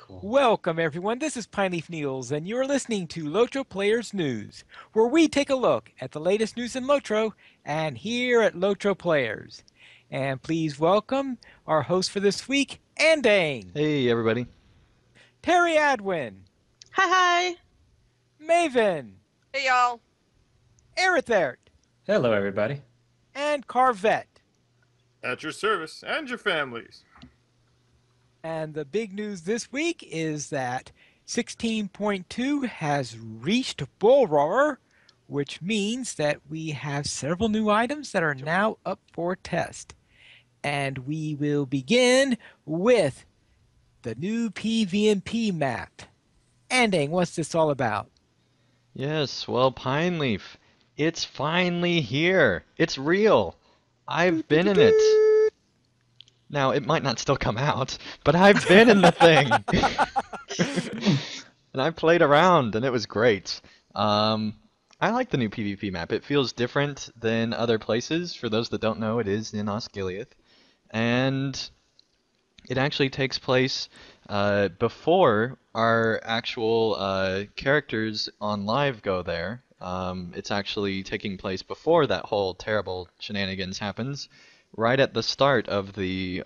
Cool. Welcome, everyone. This is Pineleaf Niels, and you're listening to LOTRO Players News, where we take a look at the latest news in LOTRO and here at LOTRO Players. And please welcome our host for this week, Andane, Hey, everybody. Terry Adwin, Hi, hi. Maven, Hey y'all. Erithert, Hello, everybody. and Carvette. At your service and your families. And the big news this week is that 16.2 has reached Bull Roarer, which means that we have several new items that are now up for test. And we will begin with the new PvMP map. Anding, what's this all about? Yes, well, Pineleaf, it's finally here. It's real. I've been in it. Now, it might not still come out, but I've been in the thing. And I played around, and it was great. I like the new PvP map. It feels different than other places. For those that don't know, it is in Osgiliath. And it actually takes place before our actual characters on live go there. It's actually taking place before that whole terrible shenanigans happens, right at the start of the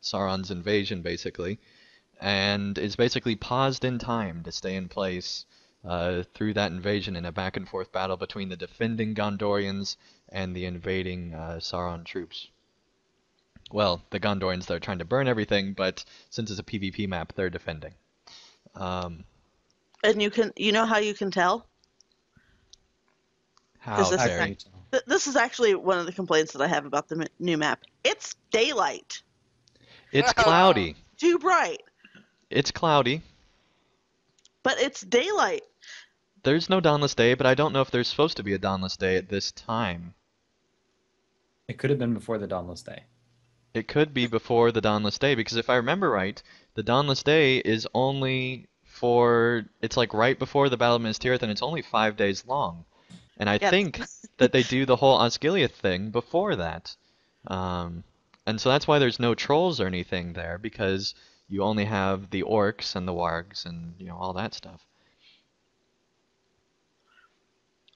Sauron's invasion, basically, and it's basically paused in time to stay in place through that invasion in a back and forth battle between the defending Gondorians and the invading Sauron troops. Well, the Gondorians, they're trying to burn everything, but since it's a PvP map, they're defending. And you know how you can tell? How, this- Terry? This is actually one of the complaints that I have about the new map. It's daylight. It's cloudy. Too bright. It's cloudy. But it's daylight. There's no dawnless day, but I don't know if there's supposed to be a dawnless day at this time. It could have been before the Dawnless Day. It could be before the dawnless day, because if I remember right, the dawnless day is only it's like right before the Battle of Minas Tirith, and it's only 5 days long. And I Yeah. think that they do the whole Osgiliath thing before that. And so that's why there's no trolls or anything there, because you only have the orcs and the wargs and, all that stuff.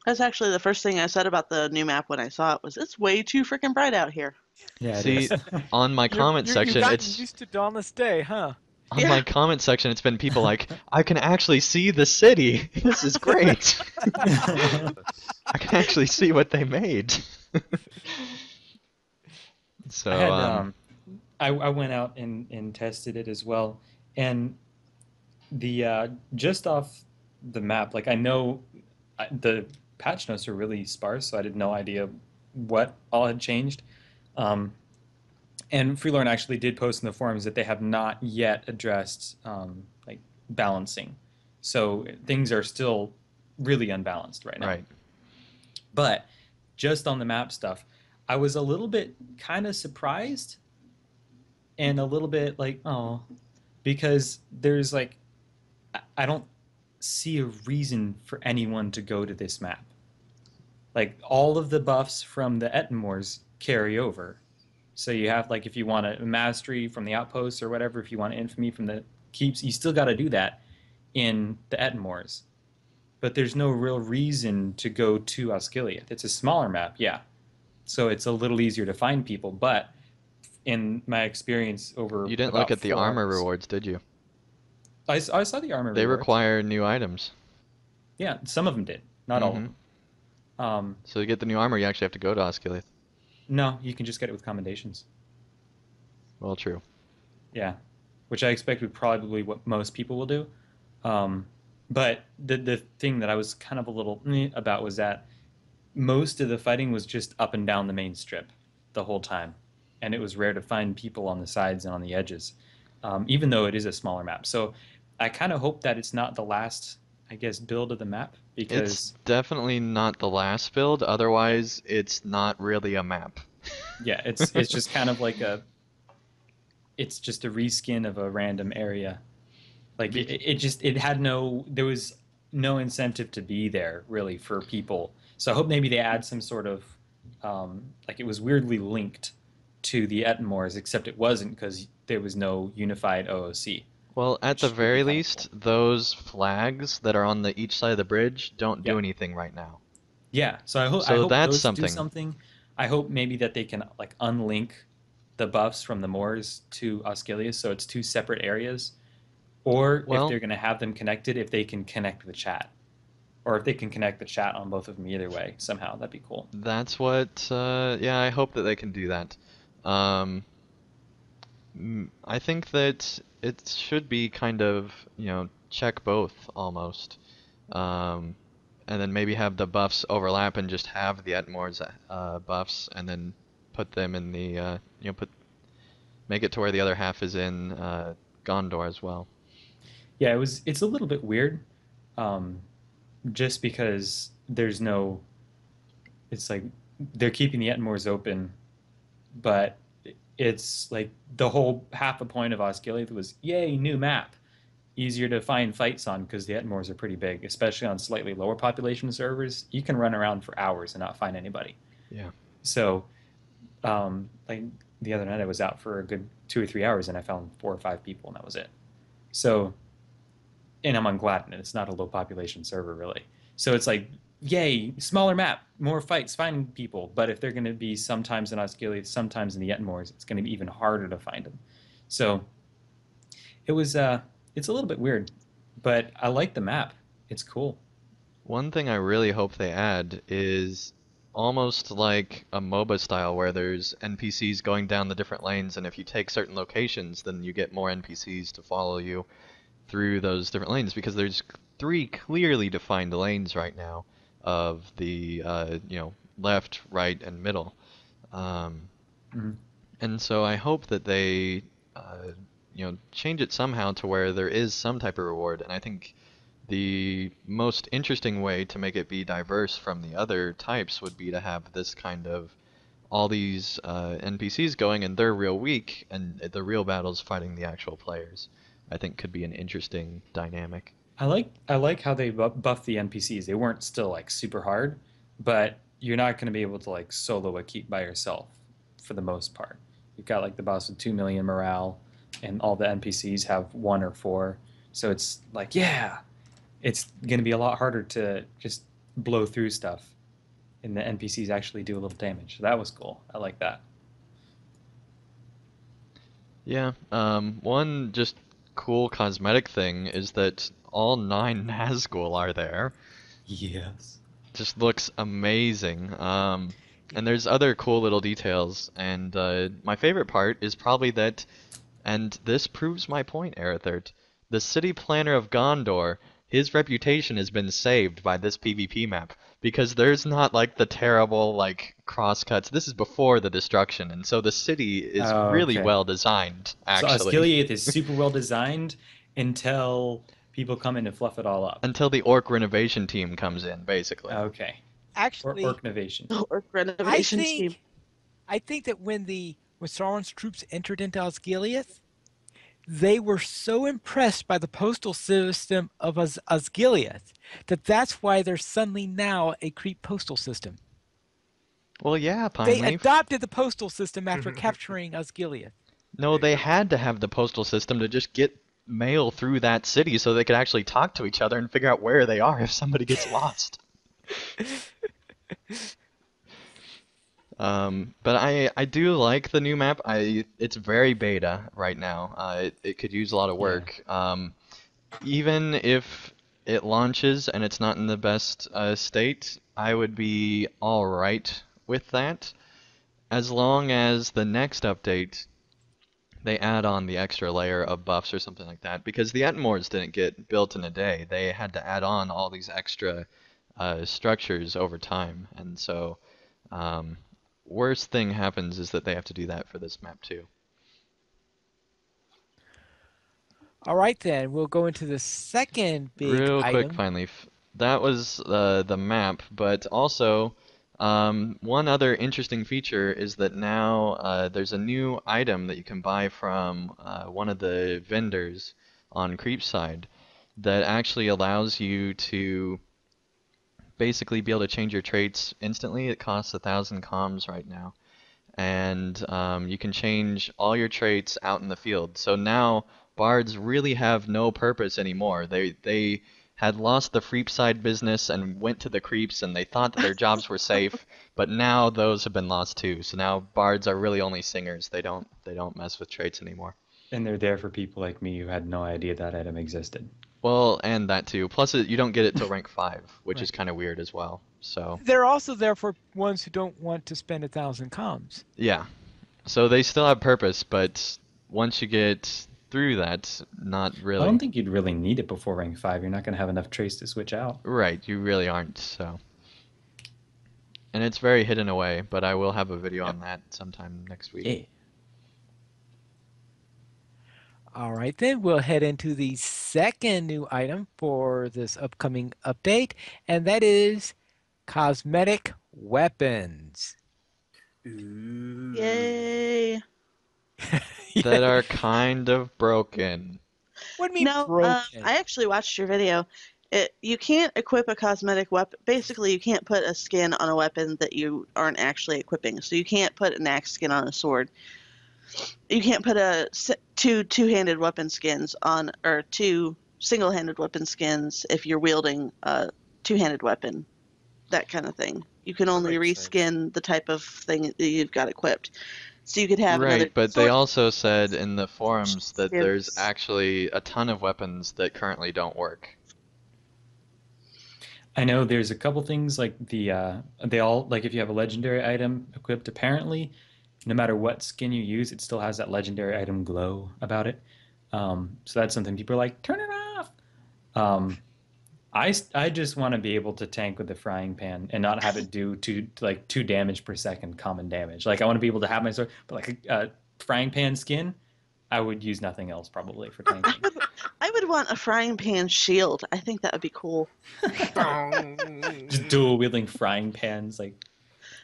That's actually the first thing I said about the new map when I saw it was, it's way too freaking bright out here. Yeah, it See, is. on my comment You've section, gotten it's used to Dawnless Day, huh? on my comment section, it's been people like, I can actually see the city. This is great. I can actually see what they made. So, I had, I went out and tested it as well, and the just off the map, like I know the patch notes are really sparse, so I had no idea what all had changed. And Freelorn actually did post in the forums that they have not yet addressed like balancing, so things are still really unbalanced right now. right. But just on the map stuff, I was a little bit kind of surprised and a little bit like, oh, because there's like, I don't see a reason for anyone to go to this map. Like, all of the buffs from the Ettenmoors carry over. So you have, like, if you want a mastery from the outposts or whatever, if you want infamy from the keeps, you still got to do that in the Ettenmoors. But there's no real reason to go to Osgiliath. It's a smaller map, yeah. So it's a little easier to find people, but in my experience over You didn't about look at the 4 armor hours, rewards, did you? I saw the armor They rewards. require new items. Yeah, some of them did. Not all of them. So to get the new armor, you actually have to go to Osgiliath. No, you can just get it with commendations. Well, true. Yeah, which I expect would probably be what most people will do. But the thing that I was kind of a little about was that most of the fighting was just up and down the main strip the whole time, and it was rare to find people on the sides and on the edges, even though it is a smaller map. So I kind of hope that it's not the last, I guess, build of the map, because It's definitely not the last build, otherwise it's not really a map. yeah, it's just kind of like it's just a reskin of a random area. Like there was no incentive to be there really for people. So I hope maybe they add some sort of like it was weirdly linked to the Ettenmoors, except it wasn't because there was no unified OOC. Well, at the which would be very kind of cool. least, those flags that are on the each side of the bridge don't Yeah. do anything right now. Yeah, so I So hope that's those do something. something. I hope maybe that they can like unlink the buffs from the Moors to Osgiliath, so it's two separate areas. Or if Well, they're going to have them connected, if they can connect the chat, or if they can connect the chat on both of them either way somehow, that'd be cool. that's what, yeah, I hope that they can do that. Um, I think that it should be kind of, check both almost. Um, and then maybe have the buffs overlap and just have the Etmore's buffs and then put them in the, make it to where the other half is in Gondor as well. Yeah, it's a little bit weird, um, just because there's no. It's like they're keeping the Etmores open, but it's like the whole half the point of Osgiliath was yay new map, easier to find fights on because the Etmores are pretty big, especially on slightly lower population servers. You can run around for hours and not find anybody. Yeah. So, like the other night, I was out for a good 2 or 3 hours and I found 4 or 5 people, and that was it. So, and I'm on Gladden, and it's not a low population server really. So it's like, yay, smaller map, more fights, finding people. But if they're going to be sometimes in Osgiliath, sometimes in the Etmores, it's going to be even harder to find them. So it was, it's a little bit weird, but I like the map. It's cool. One thing I really hope they add is almost like a MOBA style where there's NPCs going down the different lanes, and if you take certain locations, then you get more NPCs to follow you through those different lanes because there's three clearly defined lanes right now of the left, right, and middle. Um, Mhm. and so I hope that they change it somehow to where there is some type of reward. And I think the most interesting way to make it be diverse from the other types would be to have this kind of all these NPCs going and they're real weak and the real battle's fighting the actual players. I think could be an interesting dynamic. I like how they buffed the NPCs. They weren't still like super hard, but you're not going to be able to like solo a keep by yourself for the most part. You've got like the boss with 2 million morale, and all the NPCs have 1 or 4. So it's like, yeah, it's going to be a lot harder to just blow through stuff, and the NPCs actually do a little damage. So that was cool. I like that. Yeah, one just cool cosmetic thing is that all nine Nazgul are there. Yes. Just looks amazing. And there's other cool little details, and my favorite part is probably that, and this proves my point, Aerithert. The city planner of Gondor, his reputation has been saved by this PvP map because there's not like the terrible like crosscuts. This is before the destruction, and so the city is really Okay. well designed, So actually, Osgiliath is super well designed until people come in and fluff it all up. until the orc renovation team comes in, basically. Okay. Or Actually, Orknovation. Or I renovation team. think I think that when Sauron's troops entered into Osgiliath, they were so impressed by the postal system of Osgiliath that that's why there's suddenly now a creep postal system. Well, yeah, They Pine Leaf. adopted the postal system after capturing Osgiliath. No, they had to have the postal system to just get mail through that city so they could actually talk to each other and figure out where they are if somebody gets lost. But I do like the new map. It's very beta right now. It could use a lot of Yeah. work. Even if it launches and it's not in the best state, I would be all right with that, as long as the next update they add on the extra layer of buffs or something like that. Because the Etmores didn't get built in a day. They had to add on all these extra structures over time, and so um, worst thing happens is that they have to do that for this map too. All right, then we'll go into the second big Real quick, item. finally, that was the map, but also one other interesting feature is that now there's a new item that you can buy from one of the vendors on Creepside that actually allows you to basically be able to change your traits instantly. It costs 1,000 comms right now, and you can change all your traits out in the field. So now bards really have no purpose anymore. They had lost the freep side business and went to the creeps, and they thought that their jobs were safe, but now those have been lost too. So now bards are really only singers. They don't mess with traits anymore. And they're there for people like me who had no idea that item existed. Well, and that too. Plus, you don't get it till rank 5, which is Right. kind of weird as well. So, They're also there for ones who don't want to spend 1,000 comms. yeah. So they still have purpose, but once you get through that, not I really. don't think you'd really need it before rank 5. You're not going to have enough trace to switch out. Right, you really aren't, so. And it's very hidden away, but I will have a video on that sometime next week. Yeah. All right, then we'll head into the second new item for this upcoming update, and that is cosmetic weapons. Ooh. Yay. That are kind of broken. What do you mean No, broken? I actually watched your video. You can't equip a cosmetic weapon. Basically, you can't put a skin on a weapon that you aren't actually equipping. So you can't put an axe skin on a sword. You can't put two-handed weapon skins on, or two single-handed weapon skins if you're wielding a two-handed weapon. That kind of thing. You can only makes sense. reskin the type of thing that you've got equipped. So you could have another Right, but they sword also said in the forums that skins. there's actually a ton of weapons that currently don't work. I know there's a couple things like they all like if you have a legendary item equipped, apparently, no matter what skin you use, it still has that legendary item glow about it. So that's something people are like, turn it off. Um, I just want to be able to tank with the frying pan and not have it do like 2 damage per second common damage. Like I want to be able to have my sword, but like a frying pan skin, I would use nothing else probably for tanking. I would want a frying pan shield. I think that would be cool. Just dual wielding frying pans like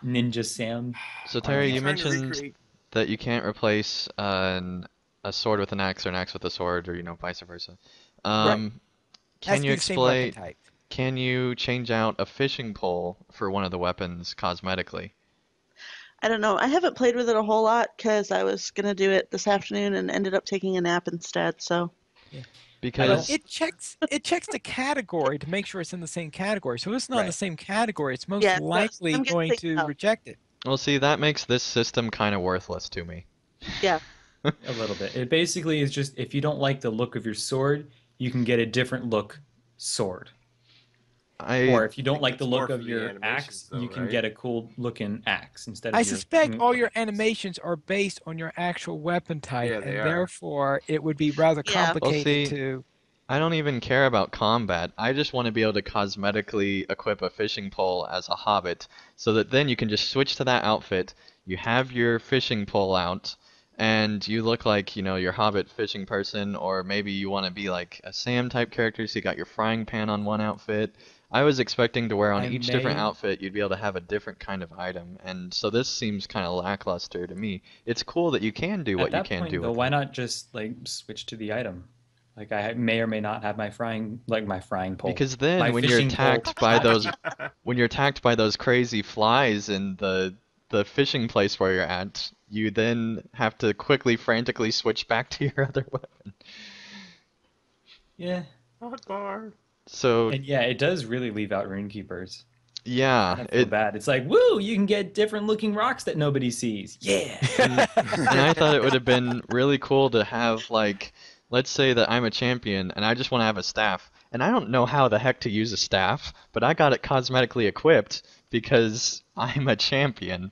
Ninja Sam. So I'm Terry, you trying to mentioned recreate- that you can't replace a sword with an axe or an axe with a sword, or vice versa. Has Can to you be the same weapon explain? type. Can you change out a fishing pole for one of the weapons cosmetically? I don't know. I haven't played with it a whole lot because I was gonna do it this afternoon and ended up taking a nap instead. So Because It checks the category to make sure it's in the same category. So if it's not in the Right. same category, it's most yeah, so likely I'm going guessing to no. reject it. well, see, that makes this system kind of worthless to me. Yeah, A little bit. It basically is just if you don't like the look of your sword, you can get a different look sword. Or I if you don't think like the it's look more of for the your animations, axe, though, you can right? get a cool looking axe instead I of your. suspect all your animations are based on your actual weapon type, Yeah, they and are. therefore it would be rather Yeah. Well, complicated see, to. I don't even care about combat. I just want to be able to cosmetically equip a fishing pole as a hobbit, so that then you can just switch to that outfit. You have your fishing pole out, and you look like, your hobbit fishing person, or maybe you want to be like a Sam type character, so you got your frying pan on one outfit. I was expecting to wear on I each different may. outfit, you'd be able to have a different kind of item, and so this seems kind of lackluster to me. It's cool that you can do At what you that can point, do though, with why it. not just like switch to the item? Like I may or may not have my frying pole, Because then my when you're fishing pole attacked by those option. when you're attacked by those crazy flies in the fishing place where you're at, you then have to quickly, frantically switch back to your other weapon. Yeah, Hot bar. So and yeah, it does really leave out runekeepers. yeah, Kind of feel it bad. It's like, woo, you can get different looking rocks that nobody sees. Yeah. and I thought it would have been really cool to have like, let's say that I'm a champion and I just want to have a staff, and I don't know how the heck to use a staff, but I got it cosmetically equipped because I'm a champion,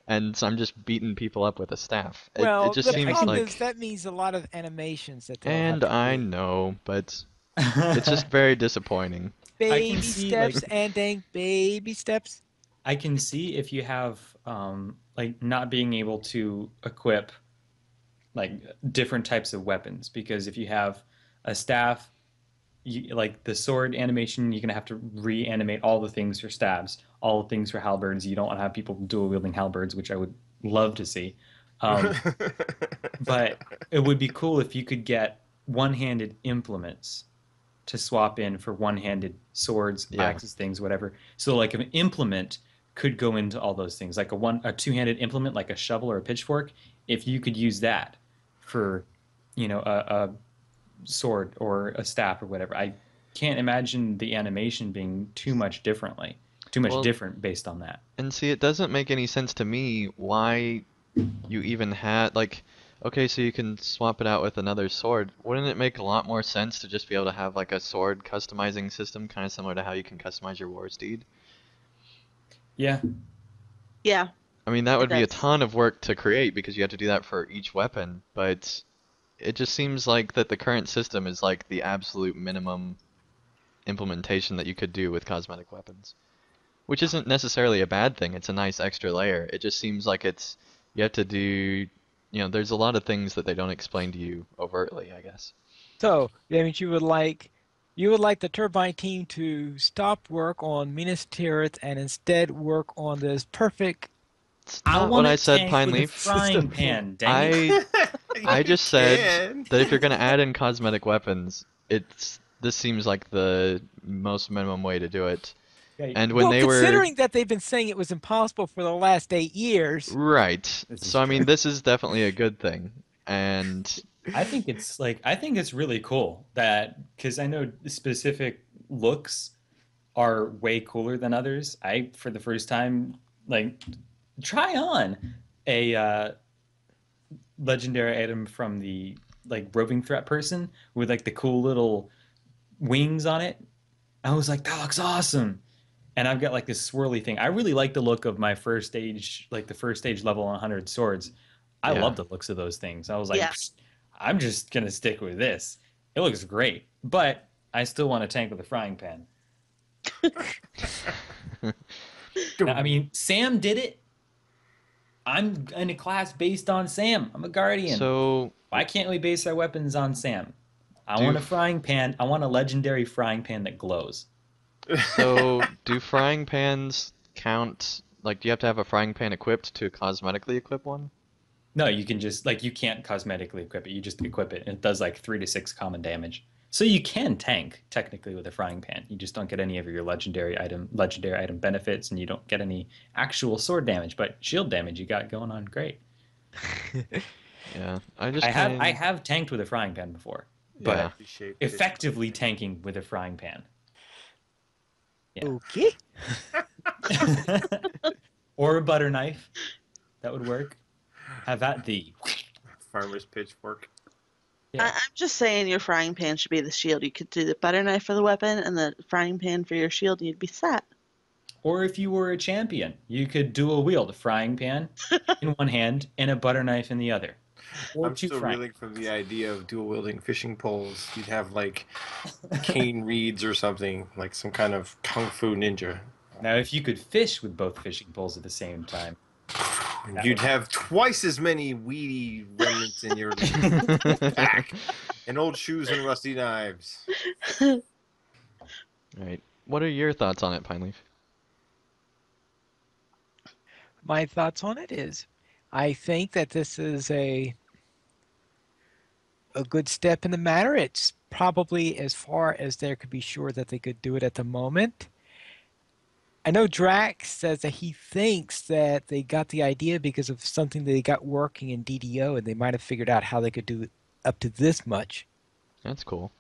and so I'm just beating people up with a staff. It Well, just the Yeah, I seems can. problem is like, that means a lot of animations that they'll have and to I do. know, but it's just very disappointing. I can Baby see steps, like and dang, baby steps. I can see if you have like not being able to equip like different types of weapons because if you have a staff, like the sword animation, you're gonna have to reanimate all the things for stabs, all the things for halberds. You don't want to have people dual wielding halberds, which I would love to see. Um, but it would be cool if you could get one-handed implements to swap in for one-handed swords, Yeah. axes, things, whatever. So like an implement could go into all those things, like a two-handed implement, like a shovel or a pitchfork. If you could use that for, a sword or a staff or whatever. I can't imagine the animation being too much Well, different based on that. and see, it doesn't make any sense to me why you even had like, okay, so you can swap it out with another sword. Wouldn't it make a lot more sense to just be able to have like a sword customizing system, kind of similar to how you can customize your war steed? Yeah, Yeah, I mean, that it would be a does. ton of work to create because you have to do that for each weapon, but it just seems like that the current system is like the absolute minimum implementation that you could do with cosmetic weapons. Which isn't necessarily a bad thing, it's a nice extra layer. It just seems like you have to do, there's a lot of things that they don't explain to you overtly, I guess. So that means you would like the turbine team to stop work on Minas Tirith and instead work on this perfect It's I not what want I to said, tank Pine with a Leaf. frying system. pan. Dang it! I I You just said can. that if you're gonna add in cosmetic weapons, this seems like the most minimum way to do it. Okay, And when Well, they were considering that they've been saying it was impossible for the last 8 years. right, this is so I true. mean this is definitely a good thing. And I think it's really cool that because I know specific looks are way cooler than others. I for the first time like try on a legendary item from the like roving threat person with like the cool little wings on it. I was like, that looks awesome. And I've got like this swirly thing. I really like the look of my first stage, like the first stage level 100 swords. I yeah. love the looks of those things. I was like, Yeah. "Psst, I'm just gonna stick with this. It looks great, but I still want to tank with a frying pan. Now, I mean, Sam did it. I'm in a class based on Sam. I'm a guardian. So Why can't we base our weapons on Sam? I do want a frying pan. I want a legendary frying pan that glows. do frying pans count? Like, do you have to have a frying pan equipped to cosmetically equip one? No, you can just like you can't cosmetically equip it. You just equip it, and it does like 3 to 6 common damage. So you can tank technically with a frying pan. You just don't get any of your legendary item benefits, and you don't get any actual sword damage. But shield damage you got going on great. Yeah, I just I kind have tanked with a frying pan before, yeah. but Appreciate this. effectively tanking with a frying pan. Yeah, Okay. or a butter knife that would work. Have at thee. Farmer's pitchfork. Yeah. I'm just saying your frying pan should be the shield. You could do the butter knife for the weapon and the frying pan for your shield, and you'd be set. Or if you were a champion, you could dual wield a frying pan in one hand and a butter knife in the other. Or I'm two still frying. reeling from the idea of dual wielding fishing poles. You'd have like cane reeds or something, like some kind of kung fu ninja. Now, if you could fish with both fishing poles at the same time, And that you'd would be. have twice as many weedy remnants in your pack, and old shoes and rusty knives. Right. What are your thoughts on it, Pineleaf? My thoughts on it is I think that this is a good step in the matter. It's probably as far as there could be sure that they could do it at the moment. I know Drax says that he thinks that they got the idea because of something they got working in DDO and they might have figured out how they could do it up to this much. That's cool.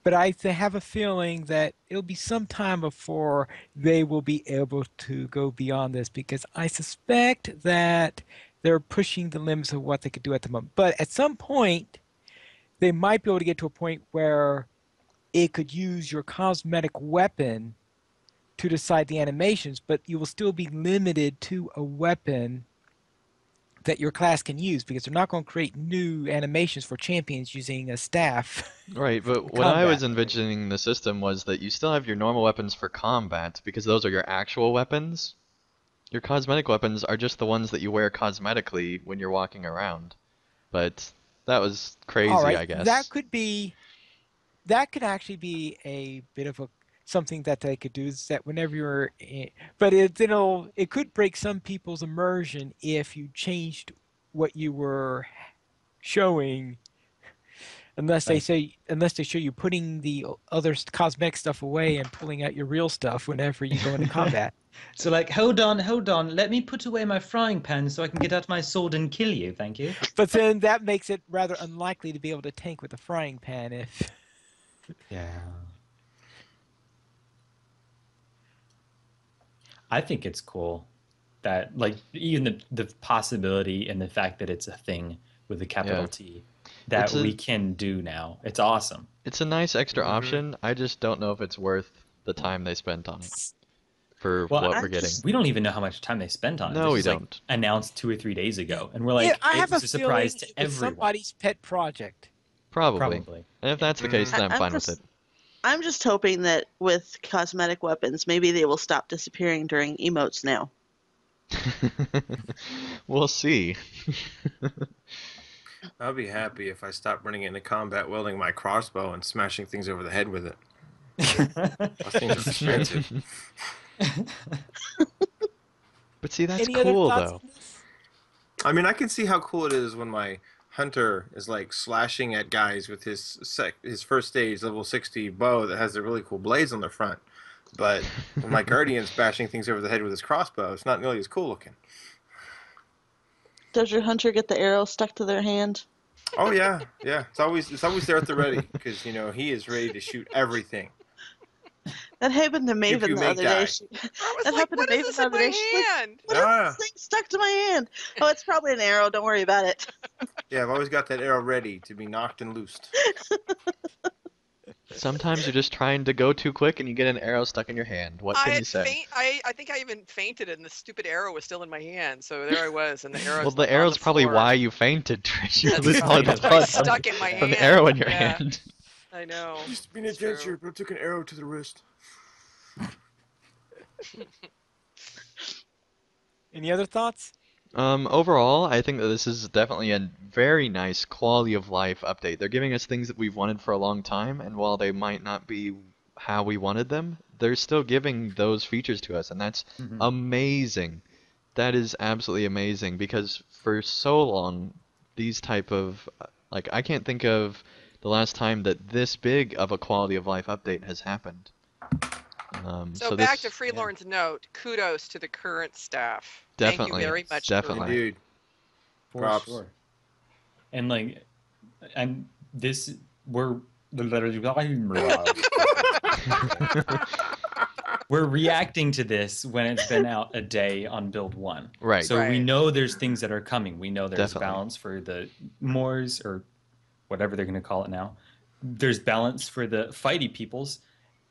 But I have a feeling that it'll be some time before they will be able to go beyond this because I suspect that they're pushing the limits of what they could do at the moment. But at some point, they might be able to get to a point where it could use your cosmetic weapon to decide the animations, but you will still be limited to a weapon that your class can use because they're not going to create new animations for champions using a staff Right, in but what I combat. was envisioning the system was that you still have your normal weapons for combat because those are your actual weapons. Your cosmetic weapons are just the ones that you wear cosmetically when you're walking around. But that was All crazy, right, I that guess. could actually be a bit of a something that they could do is that whenever you're but it could break some people's immersion if you changed what you were showing Unless Like, they show you putting the other cosmetic stuff away and pulling out your real stuff whenever you go into combat. so like, hold on, let me put away my frying pan so I can get out my sword and kill you, thank you. But then that makes it rather unlikely to be able to tank with a frying pan if. Yeah. I think it's cool that like even the possibility and the fact that it's a thing with a capital Yeah. T It's that we a can do now. It's awesome. it's a nice extra Mm-hmm. option. I just don't know if it's worth the time they spent on it for Well, what we're I'm getting. just we don't even know how much time they spent on it. No, This we was like don't. announced 2 or 3 days ago, and we're Yeah, like, I it have a was a surprise feeling to it was everyone. somebody's pet project. Probably. Probably. And if Yeah. that's the case, Mm-hmm. then I'm I'm fine with it. just I'm just hoping that with cosmetic weapons, maybe they will stop disappearing during emotes now. We'll see. I'll be happy if I stop running into combat wielding my crossbow and smashing things over the head with it. Those things are expensive. But see, that's Any other cool thoughts though. on this? I mean, I can see how cool it is when my hunter is like slashing at guys with his first stage level 60 bow that has the really cool blades on the front. But when my guardian's bashing things over the head with his crossbow, it's not nearly as cool looking. Does your hunter get the arrow stuck to their hand? Oh yeah, yeah. It's always there at the ready because he is ready to shoot everything. That happened to Pew Maven pew the make other day. die. I was That like, happened to what is Maven this the in other day. my She's like, hand? what is Ah, this thing stuck to my hand? Oh, it's probably an arrow. Don't worry about it. yeah. I've always got that arrow ready to be knocked and loosed. Sometimes you're just trying to go too quick and you get an arrow stuck in your hand. What I can you had say? I think I even fainted and the stupid arrow was still in my hand. So there I was, and the Well, arrow's the like on arrow's the probably floor. why you fainted, Trish. You That's lose all probably the why it's blood stuck in my from the hand. arrow in your Yeah. hand. I know. Used to be an It's true. adventure, but I took an arrow to the wrist. Any other thoughts? Overall, I think that this is definitely a very nice quality of life update. They're giving us things that we've wanted for a long time, and while they might not be how we wanted them, they're still giving those features to us, and that's Mhm. amazing. That is absolutely amazing because for so long, these type of like I can't think of the last time that this big of a quality of life update has happened. So So back to this Freelorn's note, kudos to the current staff. Thank you definitely, very much. definitely. Current. Indeed. For Props. sure. And like, and this we're we're reacting to this when it's been out a day on build one. Right. So we Right. know there's things that are coming. We know there's Definitely. balance for the Moors or whatever they're going to call it now. There's balance for the fighty peoples.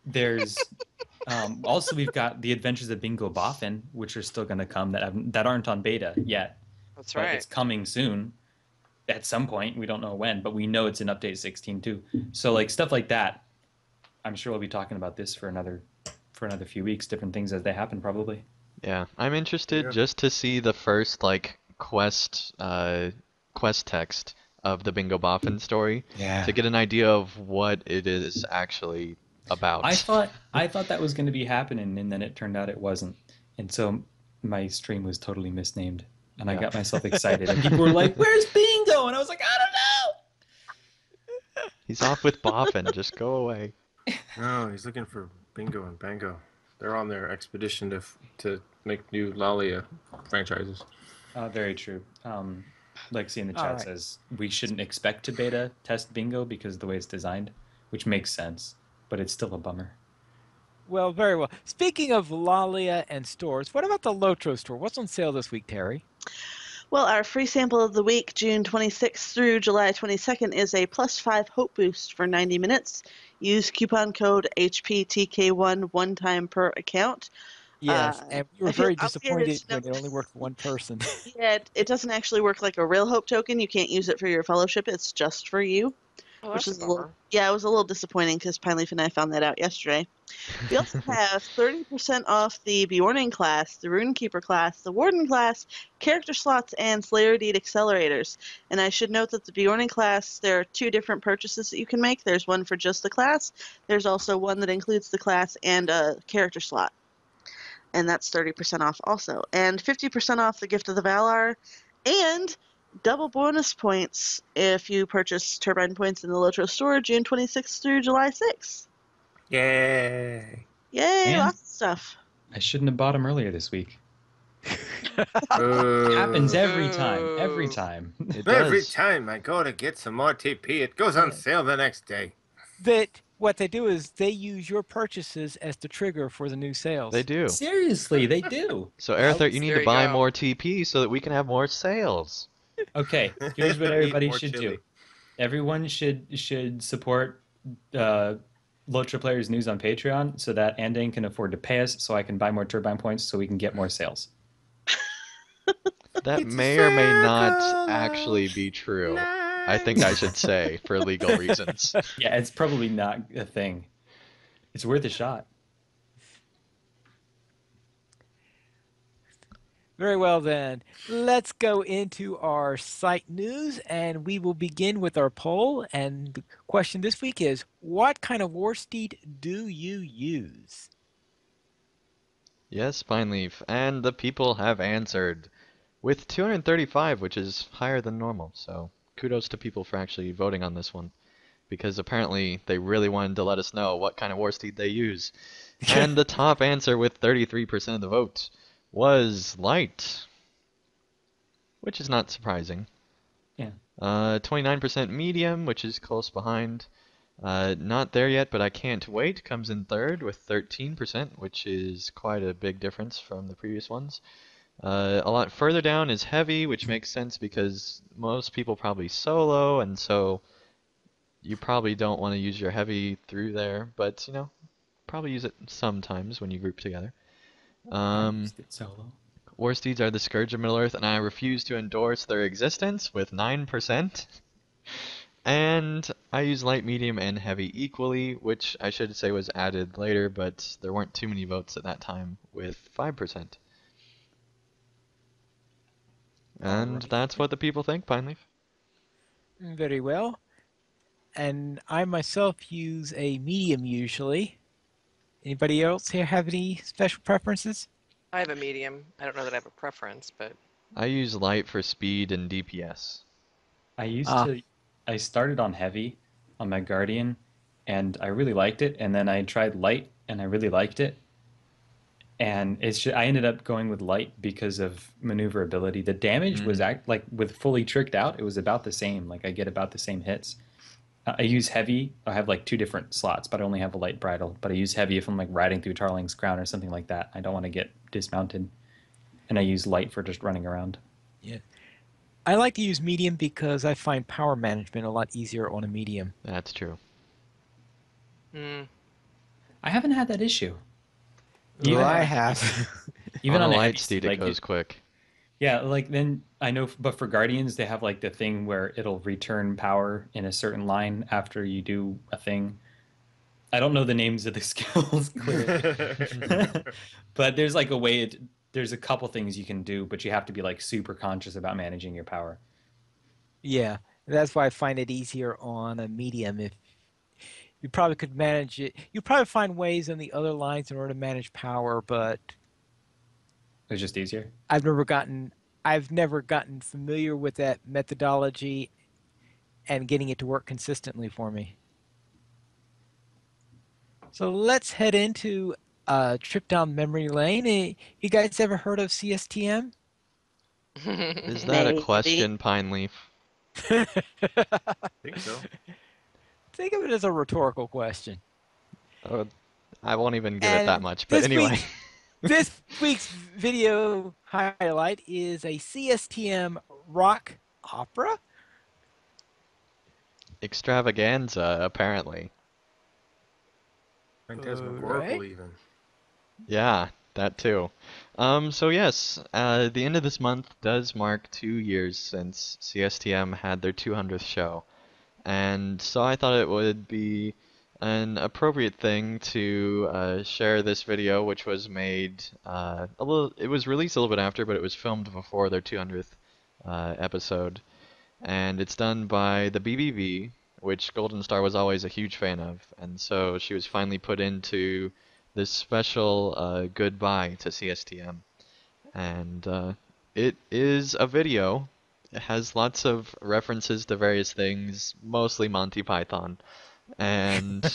There's also we've got the Adventures of Bingo Boffin, which are still going to come that aren't on beta yet, That's but right. it's coming soon. At some point, we don't know when, but we know it's in update 16 too. So like stuff like that, I'm sure we'll be talking about this for another few weeks. Different things as they happen, probably. Yeah, I'm interested Yeah. just to see the first like quest text of the Bingo Boffin story to get an idea of what it is actually about. I thought that was going to be happening, and then it turned out it wasn't. And so my stream was totally misnamed, and I Yeah. got myself excited. And people were like, "Where's Bingo?" And I was like, "I don't know." He's off with Boffin, just go away. No, he's looking for Bingo and Bango. They're on their expedition to make new Lalia franchises. Very true. Lexi in the All chat right. says we shouldn't expect to beta test Bingo because of the way it's designed, which makes sense, but it's still a bummer. Well, very well. Speaking of Lalia and stores, what about the Lotro store? What's on sale this week, Terry? Well, our free sample of the week, June 26th through July 22nd, is a +5 hope boost for 90 minutes. Use coupon code HPTK1 one time per account. Yes, and we were I feel very obligated disappointed to know- when it only worked for one person. Yeah, it doesn't actually work like a real hope token. You can't use it for your fellowship. It's just for you. Oh, Which that's is a a little, bummer. yeah, it was a little disappointing because Pineleaf and I found that out yesterday. We also have 30% off the Bjorning class, the Runekeeper class, the Warden class, character slots, and Slayer Deed accelerators. And I should note that the Bjorning class, there are 2 different purchases that you can make. There's one for just the class. There's also one that includes the class and a character slot. And that's 30% off also. And 50% off the Gift of the Valar. And double bonus points if you purchase turbine points in the LOTRO store June 26th through July 6th. Yay! Yay, And lots of stuff. I shouldn't have bought them earlier this week. Happens Boo. every time. Every Boo. time. It Every does. time I go to get some more TP, it goes on Yeah. sale the next day. That what they do is they use your purchases as the trigger for the new sales. They do. Seriously, they do. So, Aerother, you need There to you buy go. more TP so that we can have more sales. Okay, here's what Eat everybody more should chili. do. Everyone should support LOTRO Players News on Patreon so that Andang can afford to pay us so I can buy more turbine points so we can get more sales. That It's a may or may not circle actually of be true. I life. think I should say for legal reasons. Yeah, it's probably not a thing. It's worth a shot. Very well then. Let's go into our site news and we will begin with our poll. And the question this week is, what kind of war steed do you use? Yes, Pineleaf, and the people have answered with 235, which is higher than normal. So kudos to people for actually voting on this one, because apparently they really wanted to let us know what kind of war steed they use. And the top answer with 33% of the vote was light, which is not surprising. Yeah. 29% medium, which is close behind. Not there yet, but I can't wait. Comes in third with 13%, which is quite a big difference from the previous ones. A lot further down is heavy, which makes sense because most people probably solo, and so you probably don't want to use your heavy through there, but you know, probably use it sometimes when you group together. I used it solo. War steeds are the scourge of Middle Earth, and I refuse to endorse their existence with 9%. And I use light, medium, and heavy equally, which I should say was added later, but there weren't too many votes at that time with 5%. And Alright. that's what the people think, Pineleaf. Very well. And I myself use a medium usually. Anybody else here have any special preferences? I have a medium. I don't know that I have a preference, but I use light for speed and DPS. I started on heavy on my Guardian and I really liked it, and then I tried light and I really liked it. And I ended up going with light because of maneuverability. The damage was like with fully tricked out, it was about the same. Like I get about the same hits. I use heavy. I have like two different slots, but I only have a light bridle. But I use heavy if I'm like riding through Tarling's Crown or something like that. I don't want to get dismounted. And I use light for just running around. Yeah. I like to use medium because I find power management a lot easier on a medium. That's true. I haven't had that issue. Well, I have. Even on on a a light heavy steed, like, it goes quick. yeah, like then I know, but for Guardians, they have like the thing where it'll return power in a certain line after you do a thing. I don't know the names of the skills clearly, but there's like a way. There's a couple things you can do, but you have to be like super conscious about managing your power. Yeah, that's why I find it easier on a medium. If you probably could manage it, you probably find ways on the other lines in order to manage power, but It's just easier. I've never gotten familiar with that methodology and getting it to work consistently for me. So let's head into a trip down memory lane. You guys ever heard of CSTM? Is that a Maybe. question, Pineleaf? I think so. Think of it as a rhetorical question. Oh, I won't even give it that And much, but this anyway. This week's video highlight is a CSTM rock opera. Extravaganza, apparently. Phantasmagorical, Right. even. Yeah, that too. So yes, the end of this month does mark 2 years since CSTM had their 200th show. And so I thought it would be an appropriate thing to share this video, which was made it was released a little bit after, but it was filmed before their 200th episode. And it's done by the BBV, which Golden Star was always a huge fan of. And so she was finally put into this special goodbye to CSTM. And it is a video. It has lots of references to various things, mostly Monty Python. And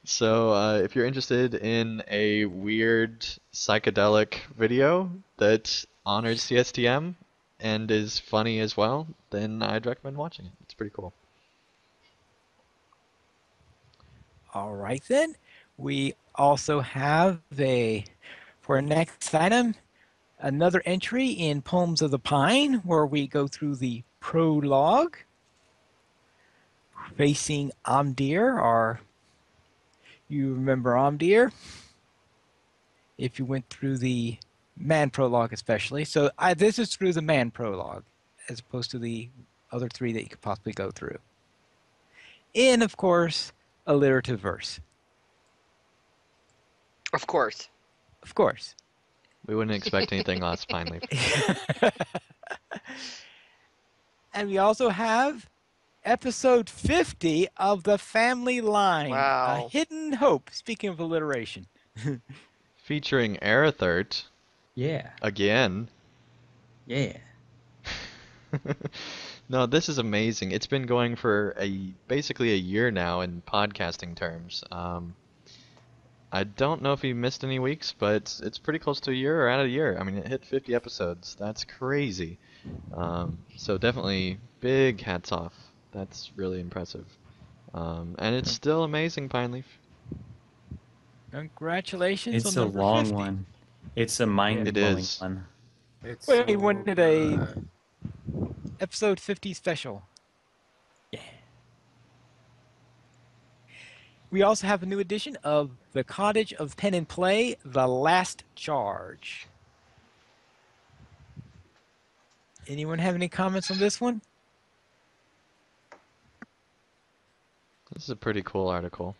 so, if you're interested in a weird psychedelic video that honors CSTM and is funny as well, then I'd recommend watching it. It's pretty cool. All right then. We also have for our next item, another entry in Poems of the Pine, where we go through the prologue, facing Amdir, you remember Amdir, if you went through the man prologue especially. So this is through the man prologue, as opposed to the other three that you could possibly go through. In, of course, alliterative verse. Of course. Of course. We wouldn't expect anything less, finally. And we also have episode 50 of The Family Line, A Wow. Hidden Hope, speaking of alliteration. Featuring Arathert Yeah. again. Yeah. No, this is amazing. It's been going for basically a year now in podcasting terms. I don't know if he missed any weeks, but it's pretty close to a year or out of a year. I mean, it hit 50 episodes. That's crazy. So definitely big hats off. That's really impressive. And it's still amazing, Pine Leaf. Congratulations It's on a number long 50. one. It's a mind-blowing is. one. It's Wait, so when did a good. episode 50 special? Yeah. We also have a new edition of The Cottage of Pen and Play, The Last Charge. Anyone have any comments on this one? This is a pretty cool article.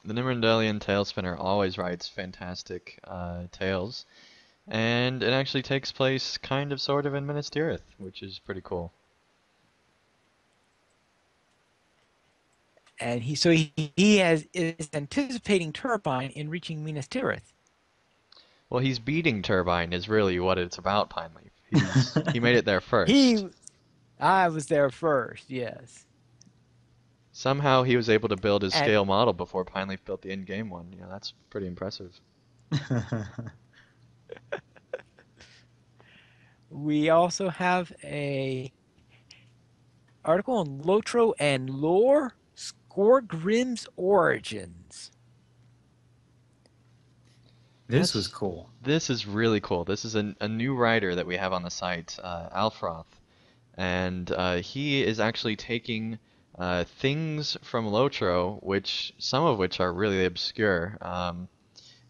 The Nimrondelian Tailspinner always writes fantastic tales, and it actually takes place kind of sort of in Minas Tirith, which is pretty cool. And he is anticipating Turbine in reaching Minas Tirith. Well, he's beating Turbine is really what it's about, Pine Leaf. He made it there first. I was there first, yes. Somehow he was able to build his And scale model before Pine Leaf built the in-game one. Yeah, that's pretty impressive. we also have a article on Lotro and Lore, Skorgrim's Origins. This was cool. This is really cool. This is a new writer that we have on the site, Alfroth. And he is actually taking things from Lotro, some of which are really obscure,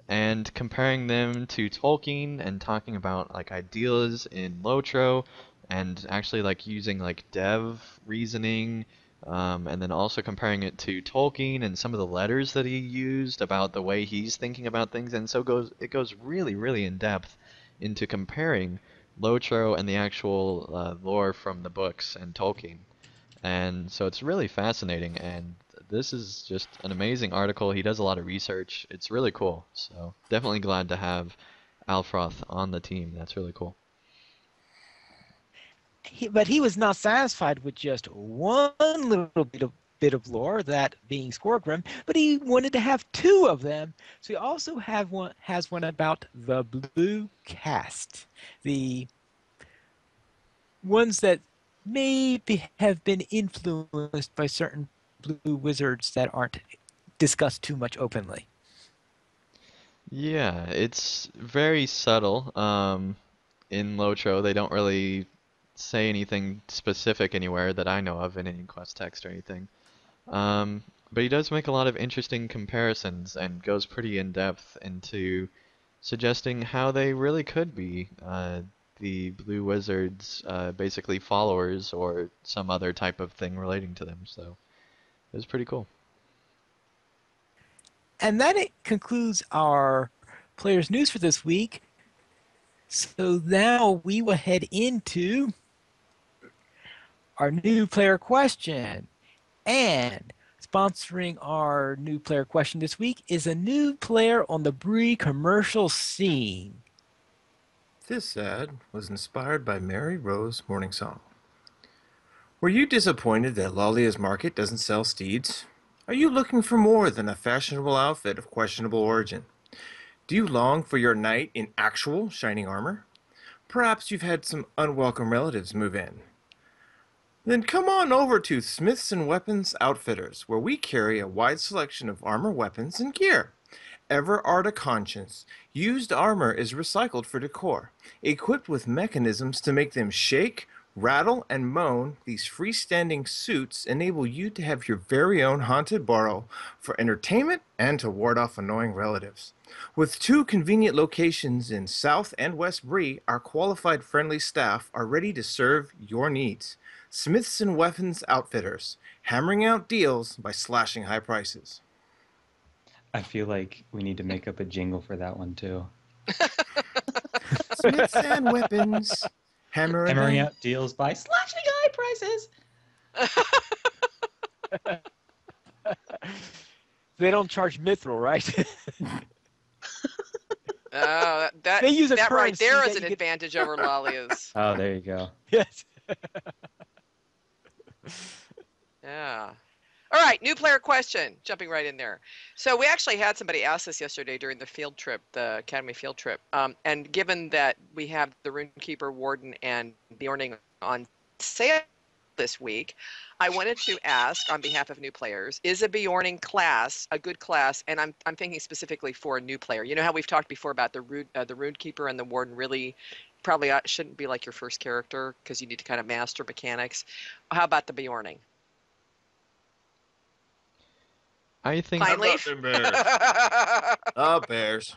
and comparing them to Tolkien and talking about like ideas in Lotro and actually like using like dev reasoning, and then also comparing it to Tolkien and some of the letters that he used about the way he's thinking about things, and so it goes really, really in depth into comparing Lotro and the actual lore from the books and Tolkien. And so it's really fascinating, and this is just an amazing article. He does a lot of research. It's really cool. So definitely glad to have Alfroth on the team. That's really cool. But he was not satisfied with just one little bit of lore, that being Skorgrim, but he wanted to have two of them. So he also has one about the Blue Caste, the ones that maybe have been influenced by certain blue wizards that aren't discussed too much openly. Yeah, it's very subtle. In Lotro, they don't really say anything specific anywhere that I know of in any quest text or anything. But he does make a lot of interesting comparisons and goes pretty in depth into suggesting how they really could be the Blue Wizards, basically followers or some other type of thing relating to them. So it was pretty cool. And that concludes our players' news for this week. So now we will head into our new player question. And sponsoring our new player question this week is a new player on the Bree commercial scene. This ad was inspired by Mary Rose Morningsong. Were you disappointed that Lalia's Market doesn't sell steeds? Are you looking for more than a fashionable outfit of questionable origin? Do you long for your knight in actual shining armor? Perhaps you've had some unwelcome relatives move in. Then come on over to Smiths and Weapons Outfitters, where we carry a wide selection of armor, weapons, and gear. Ever art a conscience, used armor is recycled for decor. Equipped with mechanisms to make them shake, rattle, and moan, these freestanding suits enable you to have your very own haunted burrow for entertainment and to ward off annoying relatives. With 2 convenient locations in South and West Bree, our qualified friendly staff are ready to serve your needs. Smiths and Weapons Outfitters, hammering out deals by slashing high prices. I feel like we need to make up a jingle for that one too. Smiths and Weapons, Hammering out deals by slashing high prices. They don't charge mithril, right? That They use a that right currency there that is an you get- advantage over Lalia's. Oh, there you go. Yes. Yeah. All right, new player question. Jumping right in there. So we actually had somebody ask this yesterday during the field trip, the Academy field trip. And given that we have the Runekeeper, Warden, and Bjorning on sale this week, I wanted to ask on behalf of new players: is a Bjorning class a good class? And I'm thinking specifically for a new player. You know how we've talked before about the Runekeeper and the Warden really probably shouldn't be like your first character because you need to kind of master mechanics. How about the Bjorning? I think Pine How about leaf? them bears? Bears.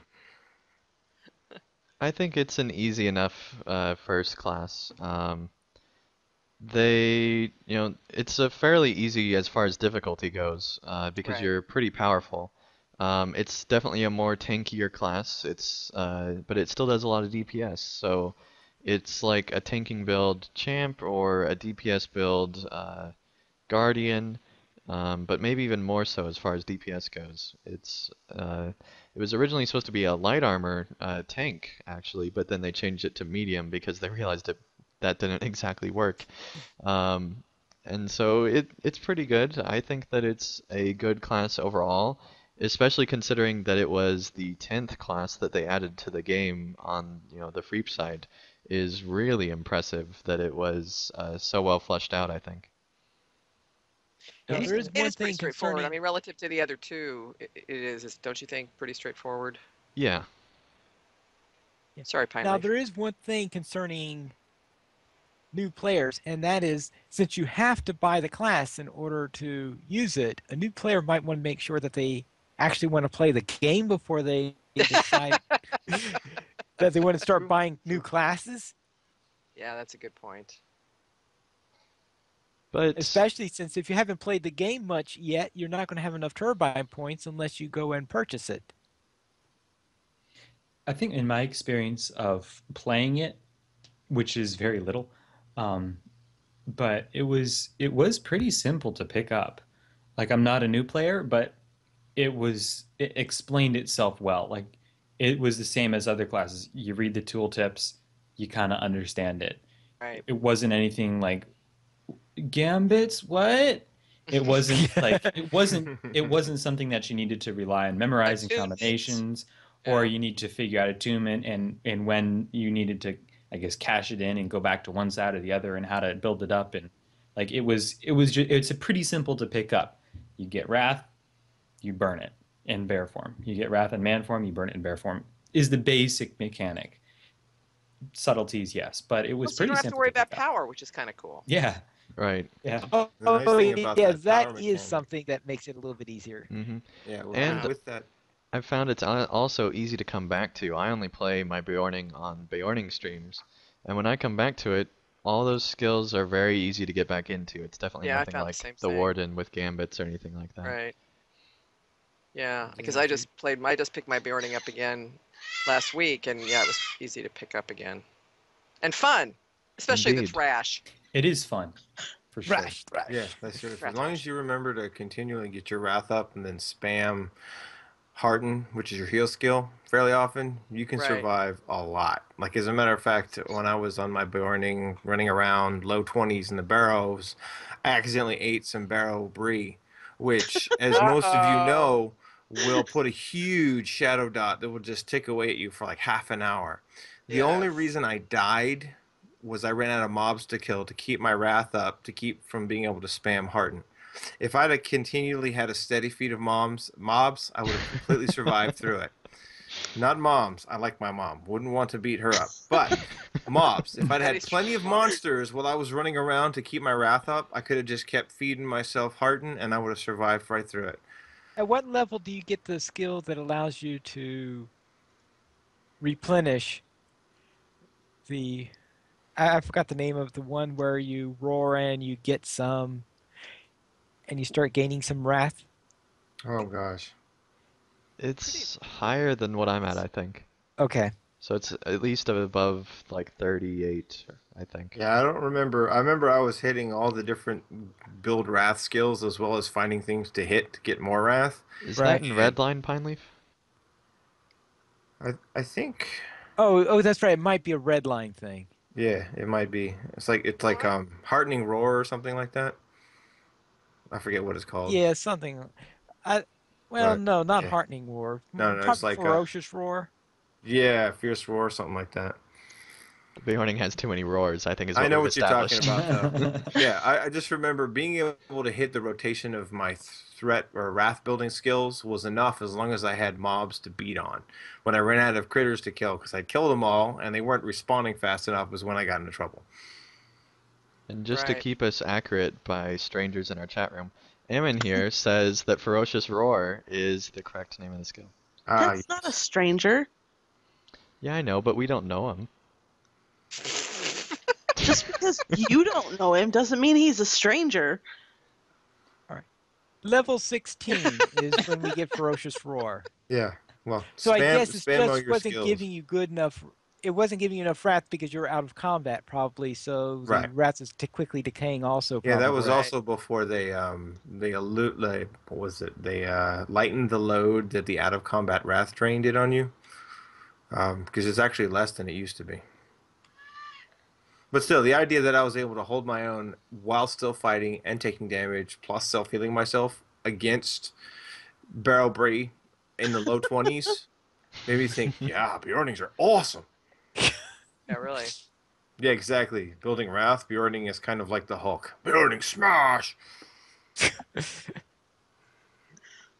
I think it's an easy enough first class. It's a fairly easy as far as difficulty goes, because Right. you're pretty powerful. It's definitely a more tankier class. But it still does a lot of DPS. So it's like a tanking build champ or a DPS build guardian, but maybe even more so as far as DPS goes. It was originally supposed to be a light armor tank actually, but then they changed it to medium because they realized that didn't exactly work. And so it's pretty good. I think that it's a good class overall, especially considering that it was the 10th class that they added to the game on, the free side, is really impressive that it was so well fleshed out, I think. Now, It there is one is pretty thing straightforward. I concerning. mean, relative to the other two, it is, don't you think, pretty straightforward? Yeah. Yeah. Sorry, Pine Now, Leaf. there is one thing concerning new players, and that is since you have to buy the class in order to use it, a new player might want to make sure that they actually want to play the game before they decide that they want to start buying new classes, Yeah, that's a good point. But especially since if you haven't played the game much yet, you're not going to have enough turbine points unless you go and purchase it. I think in my experience of playing it, which is very little, um, but it was pretty simple to pick up. Like I'm not a new player, but it explained itself well. Like it was the same as other classes. You read the tooltips, you kind of understand it. Right. It wasn't anything like gambits. What? It wasn't like it wasn't something that you needed to rely on memorizing Attunement. combinations, or Yeah. you need to figure out attunement and when you needed to, I guess, cash it in and go back to one side or the other and how to build it up. And like it's a pretty simple to pick up. You get wrath, you burn it in bear form. You get wrath in man form, you burn it in bear form. Is the basic mechanic. Subtleties, yes, but it Well, was so you pretty don't have to simple worry to pick about up. power, which is kind of cool. Yeah, right. yeah. Oh, The nice thing about yeah, that that power is mechanic. something that makes it a little bit easier. hmm Yeah, And with that. I've found it's also easy to come back to. I only play my Bjorning on Bjorning streams, and when I come back to it, all those skills are very easy to get back into. It's definitely Yeah, I nothing found the like same the thing. Warden with gambits or anything like that. Right. Yeah, because Yeah, I if you- just picked my Bjorning up again last week, and yeah, it was easy to pick up again. And fun, especially the Indeed. thrash. It is fun, for sure. Thrash. Yeah, that's seriously. As long Thrash. as you remember to continually get your wrath up and then spam Harden, which is your heal skill, fairly often, you can Right. survive a lot. Like as a matter of fact, when I was on my burning, running around low 20s in the barrows, I accidentally ate some barrow brie, which, as most of you Uh-oh. know, will put a huge shadow dot that will just tick away at you for like half an hour. The only Yes. reason I died was I ran out of mobs to kill to keep my wrath up, to keep from being able to spam Harden. If I'd have continually had a steady feed of mobs, I would have completely survived through it. Not moms. I like my mom. Wouldn't want to beat her up. But mobs. If I'd That had is true. plenty of monsters while I was running around to keep my wrath up, I could have just kept feeding myself Harden, and I would have survived right through it. At what level do you get the skill that allows you to replenish the? I forgot the name of the one where you roar and you get some, and you start gaining some wrath. Oh gosh. Pretty. It's higher than what I'm at, I think. Okay. So it's at least above like 38, I think. Yeah, I don't remember. I remember I was hitting all the different build wrath skills as well as finding things to hit to get more wrath. Is that Right. in And Redline Pine Leaf? I think Oh, that's right. It might be a red line thing. yeah, it might be. It's All like right. heartening roar or something like that. I forget what it's called. Yeah, something. I. Well, But no, not yeah. heartening roar. No, no, it's Probably like a ferocious roar. yeah, fierce roar, something like that. Beorning has too many roars, I think is I what know we've what you're talking established. about though. Yeah, I just remember being able to hit the rotation of my threat or wrath building skills was enough as long as I had mobs to beat on. When I ran out of critters to kill, because I'd killed them all and they weren't respawning fast enough, was when I got into trouble. And just to Right. keep us accurate by strangers in our chat room, Ammon here says that Ferocious Roar is the correct name of the skill. Ah, That's not a yes. stranger. Yeah, I know, but we don't know him. Just because you don't know him doesn't mean he's a stranger. Level 16 is when we get ferocious roar. Yeah. Well, So I guess it spam all just your wasn't skills. giving you good enough. It wasn't giving you enough wrath because you're out of combat, probably. So the Right. wrath is quickly decaying, also Yeah, that was probably. Right. also before like what was it? They lightened the load that the out of combat wrath drain did on you. Because it's actually less than it used to be. But still, the idea that I was able to hold my own while still fighting and taking damage, plus self healing myself against Barrel Brie in the low 20s, made me think, yeah, Bjornings are awesome. Yeah, really. Yeah, exactly. Building Wrath, Bjorning is kind of like the Hulk. Bjorning smash!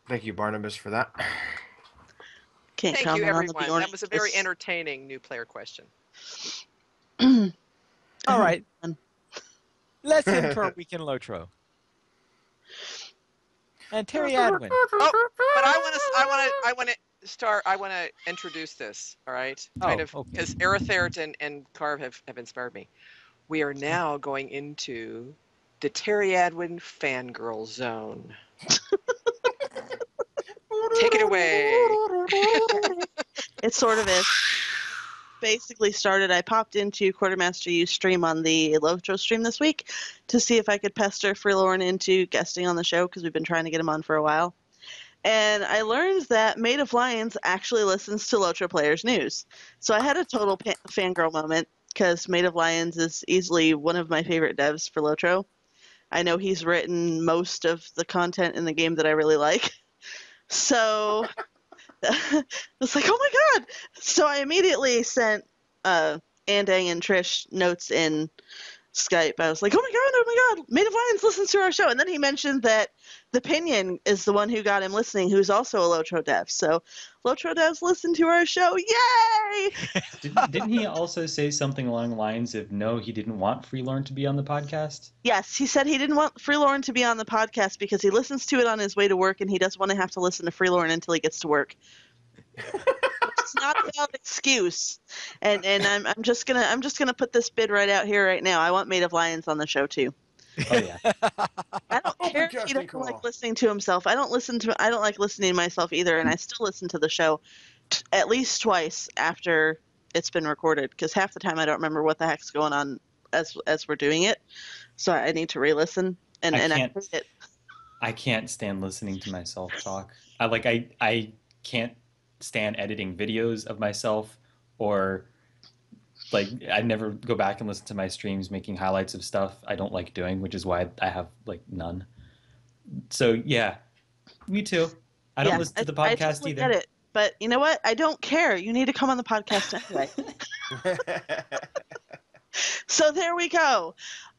Thank you, Barnabas, for that. Can't Thank you, comment on the everyone. That Bjorn. was a very entertaining new player question. All right, let's get into our weekend Lotro. And Terry Adwin. Oh, but I want to start. I want to introduce this. All right, kind Oh, of okay. because Aerotherate and Carve have inspired me. We are now going into the Terry Adwin fangirl zone. Take it away. It sort of is. Basically started, I popped into Quartermaster U's stream on the LOTRO stream this week to see if I could pester Freelorn into guesting on the show because we've been trying to get him on for a while. And I learned that Maid of Lions actually listens to LOTRO Players News. So I had a total fangirl moment because Maid of Lions is easily one of my favorite devs for LOTRO. I know he's written most of the content in the game that I really like. So I was like, oh my god! So I immediately sent Andang and Trish notes in Skype. I was like, oh my god, Maid of Lions listens to our show. And then he mentioned that the Pinion is the one who got him listening, who's also a Lotro dev. So Lotro devs listen to our show. Yay! Didn't he also say something along the lines of no, he didn't want Freelorn to be on the podcast? Yes, he said he didn't want Freelorn to be on the podcast because he listens to it on his way to work and he doesn't want to have to listen to Freelorn until he gets to work. It's not a valid excuse, and I'm just gonna put this bid right out here right now. I want Maid of Lions on the show too. Oh yeah. I don't care if he doesn't like listening to himself. I don't like listening to myself either, and I still listen to the show at least twice after it's been recorded because half the time I don't remember what the heck's going on as we're doing it, so I need to re-listen and I I can't hate it. I can't stand listening to myself talk. I can't stand editing videos of myself, or like I never go back and listen to my streams making highlights of stuff I don't like doing, which is why I have like none. So yeah, me too. I don't Yeah, listen to the I podcast totally get either. it. But you know what? I don't care. You need to come on the podcast anyway. So there we go.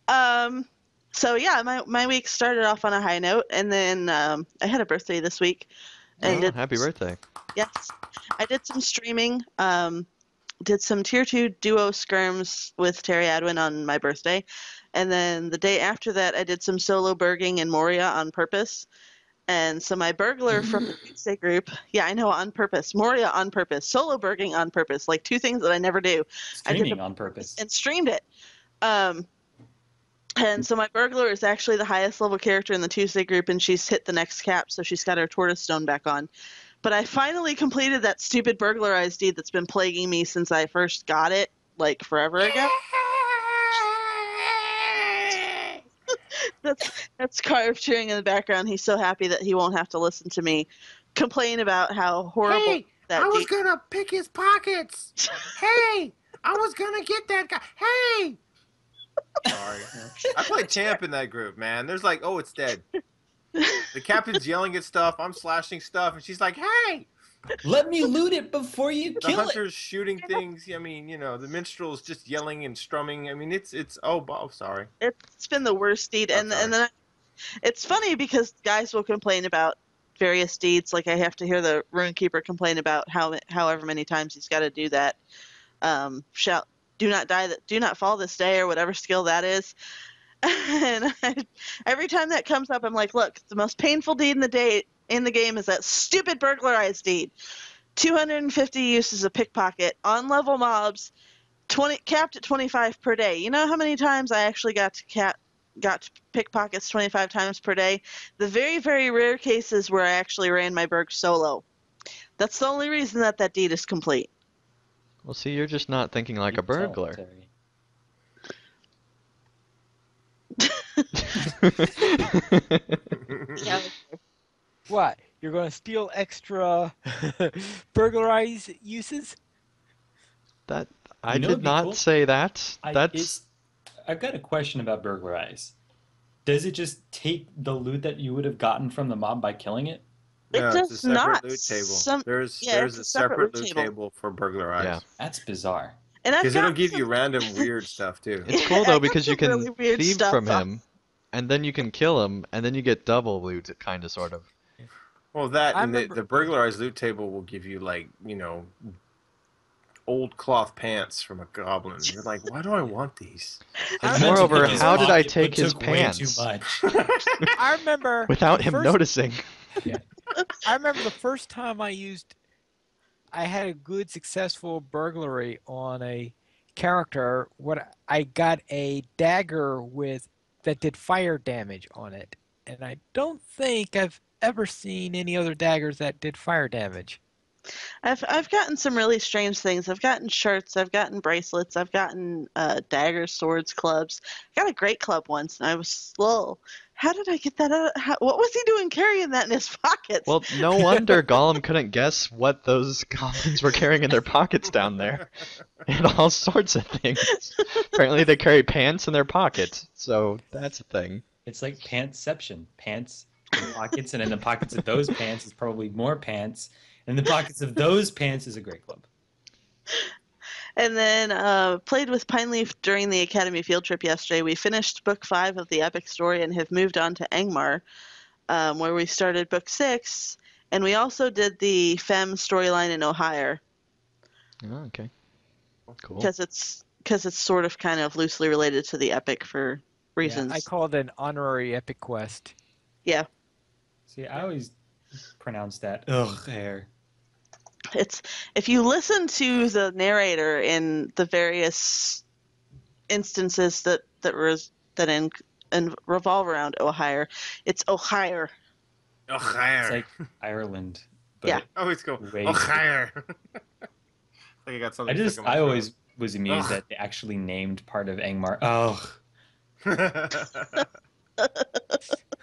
Um, so yeah, my week started off on a high note, and then I had a birthday this week, and Oh, happy birthday. yes, I did some streaming. Did some tier 2 duo skirms with Terry Adwin on my birthday, and then the day after that, I did some solo burging in Moria on purpose. And so my burglar from the Tuesday group, yeah, I know, on purpose. Moria on purpose. Solo burging on purpose. Like two things that I never do. I did them Streaming on on purpose purpose. and streamed it. And so my burglar is actually the highest level character in the Tuesday group, and she's hit the next cap, so she's got her tortoise stone back on. But I finally completed that stupid burglarized deed that's been plaguing me since I first got it, like forever ago. That's Carve cheering in the background. He's so happy that he won't have to listen to me complain about how horrible Hey, that I was deed. gonna pick his pockets. Hey, I was gonna get that guy. Hey. Sorry. I play champ in that group, man. There's like, oh, it's dead. The captain's yelling at stuff. I'm slashing stuff, and she's like, hey. Let me loot it before you The kill it. hunter's shooting things. I mean, the minstrel's just yelling and strumming. I mean, it's oh, sorry. It's been the worst deed, I'm and sorry. then it's funny because guys will complain about various deeds. Like I have to hear the runekeeper complain about however many times he's got to do that. Shall do not die, do not fall this day, or whatever skill that is. And every time that comes up, I'm like, look, the most painful deed in the game is that stupid burglarized deed. 250 uses of pickpocket on level mobs, 20 capped at 25 per day. You know how many times I actually got to pickpockets 25 times per day? The very, very rare cases where I actually ran my burg solo. That's the only reason that deed is complete. Well, see, you're just not thinking like a You tell, burglar. Terry. Yeah. What? You're going to steal extra burglarize uses? That I You know did what'd be not cool? say that. That's I've got a question about burglarize. Does it just take the loot that you would have gotten from the mob by killing it? It No, it's a does separate not. loot table. It's There's a a separate separate loot loot table. table for burglarize. yeah. That's bizarre. And I've Because it'll got give you some random weird stuff too. It's Yeah, cool I though got because you some can really weird thieve stuff from on- him, and then you can kill him, and then you get double loot, kind of, sort of. Well, that I and remember- the burglarized loot table will give you like old cloth pants from a goblin. You're like, why do I want these? And I meant to moreover, pick his how did I pocket, take but his took way too pants much. I remember without the him first- noticing? I remember the first time I had a good successful burglary on a character. I got a dagger that did fire damage on it, and I don't think I've ever seen any other daggers that did fire damage. I've gotten some really strange things. I've gotten shirts, I've gotten bracelets, I've gotten daggers, swords, clubs. I got a great club once, and I was slow. How did I get that out? What was he doing carrying that in his pockets? Well, no wonder Gollum couldn't guess what those goblins were carrying in their pockets down there. And all sorts of things. Apparently they carry pants in their pockets, so that's a thing. It's like pantsception. Pants in pockets, and in the pockets of those pants is probably more pants. And in the pockets of those pants is a great club. And then played with Pineleaf during the Academy field trip yesterday. We finished book 5 of the epic story and have moved on to Angmar, where we started book 6. And we also did the Femme storyline in Ohio Oh, okay. Cool. because it's sort of kind of loosely related to the epic for reasons. Yeah, I call it an honorary epic quest. Yeah. See, I always pronounce that hair. It's if you listen to the narrator in the various instances that revolve around Ohio, it's Ohio. Oh, It's higher. like Ireland. But Yeah. Oh, it's cool. way Oh, higher. Like I got something. stuck in my I throat. always was amused Ugh. that they actually named part of Angmar. Oh,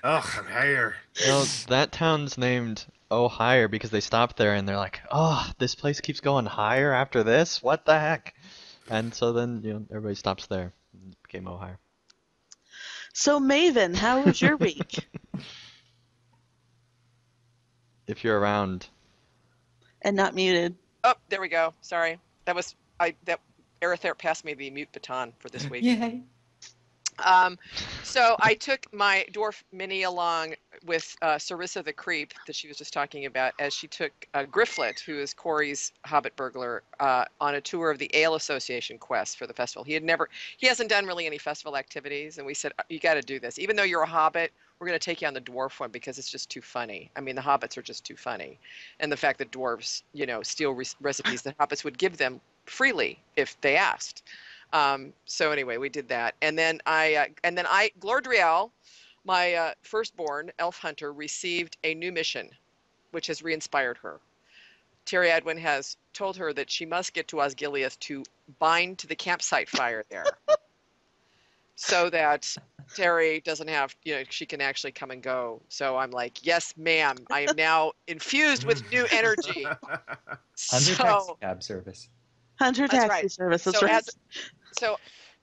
Oh, I'm higher. No, that town's named oh higher because they stopped there and they're like, oh, this place keeps going higher after this? What the heck? And so then, everybody stops there. And it became oh higher. So, Maven, how was your week? If you're around. And not muted. Oh, there we go. Sorry. That Aerotherapy passed me the mute baton for this week. Yay. So I took my dwarf mini along with Sarissa the Creep that she was just talking about, as she took Grifflet, who is Corey's Hobbit burglar, on a tour of the Ale Association quest for the festival. He hasn't done really any festival activities, and we said, you got to do this. Even though you're a Hobbit, we're going to take you on the dwarf one because it's just too funny. I mean, the Hobbits are just too funny, and the fact that dwarves, steal recipes that Hobbits would give them freely if they asked. So anyway, we did that, and then Glordriel, my firstborn elf hunter, received a new mission, which has re-inspired her. Terry Edwin has told her that she must get to Osgiliath to bind to the campsite fire there, so that Terry doesn't have, she can actually come and go. So I'm like, yes, ma'am. I am now infused with new energy. Hunter taxi cab service. Hunter That's taxi right. service. That's So right. So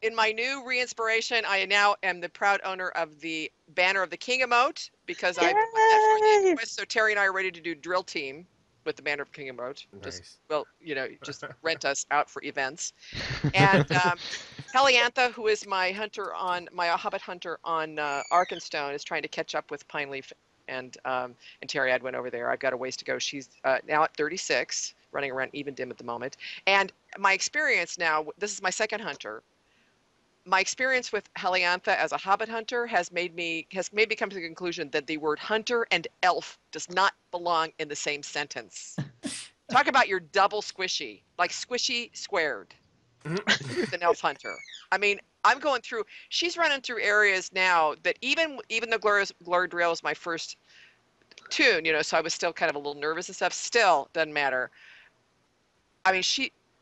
in my new re-inspiration, I now am the proud owner of the banner of the King emote, because I put that for the quest. So Terry and I are ready to do drill team with the banner of King emote. Nice. Just rent us out for events. And Heliantha, who is my Hobbit hunter on Arkenstone, is trying to catch up with Pineleaf and Terry Edwin over there. I've got a ways to go. She's now at 36, running around even dim at the moment. And my experience now, this is my second hunter. My experience with Heliantha as a Hobbit hunter has made me come to the conclusion that the word hunter and elf does not belong in the same sentence. Talk about your double squishy, like squishy squared. With an elf hunter. I mean, I'm going through. She's running through areas now that even though Glordriel was my first tune, so I was still kind of a little nervous and stuff. Still doesn't matter. I mean,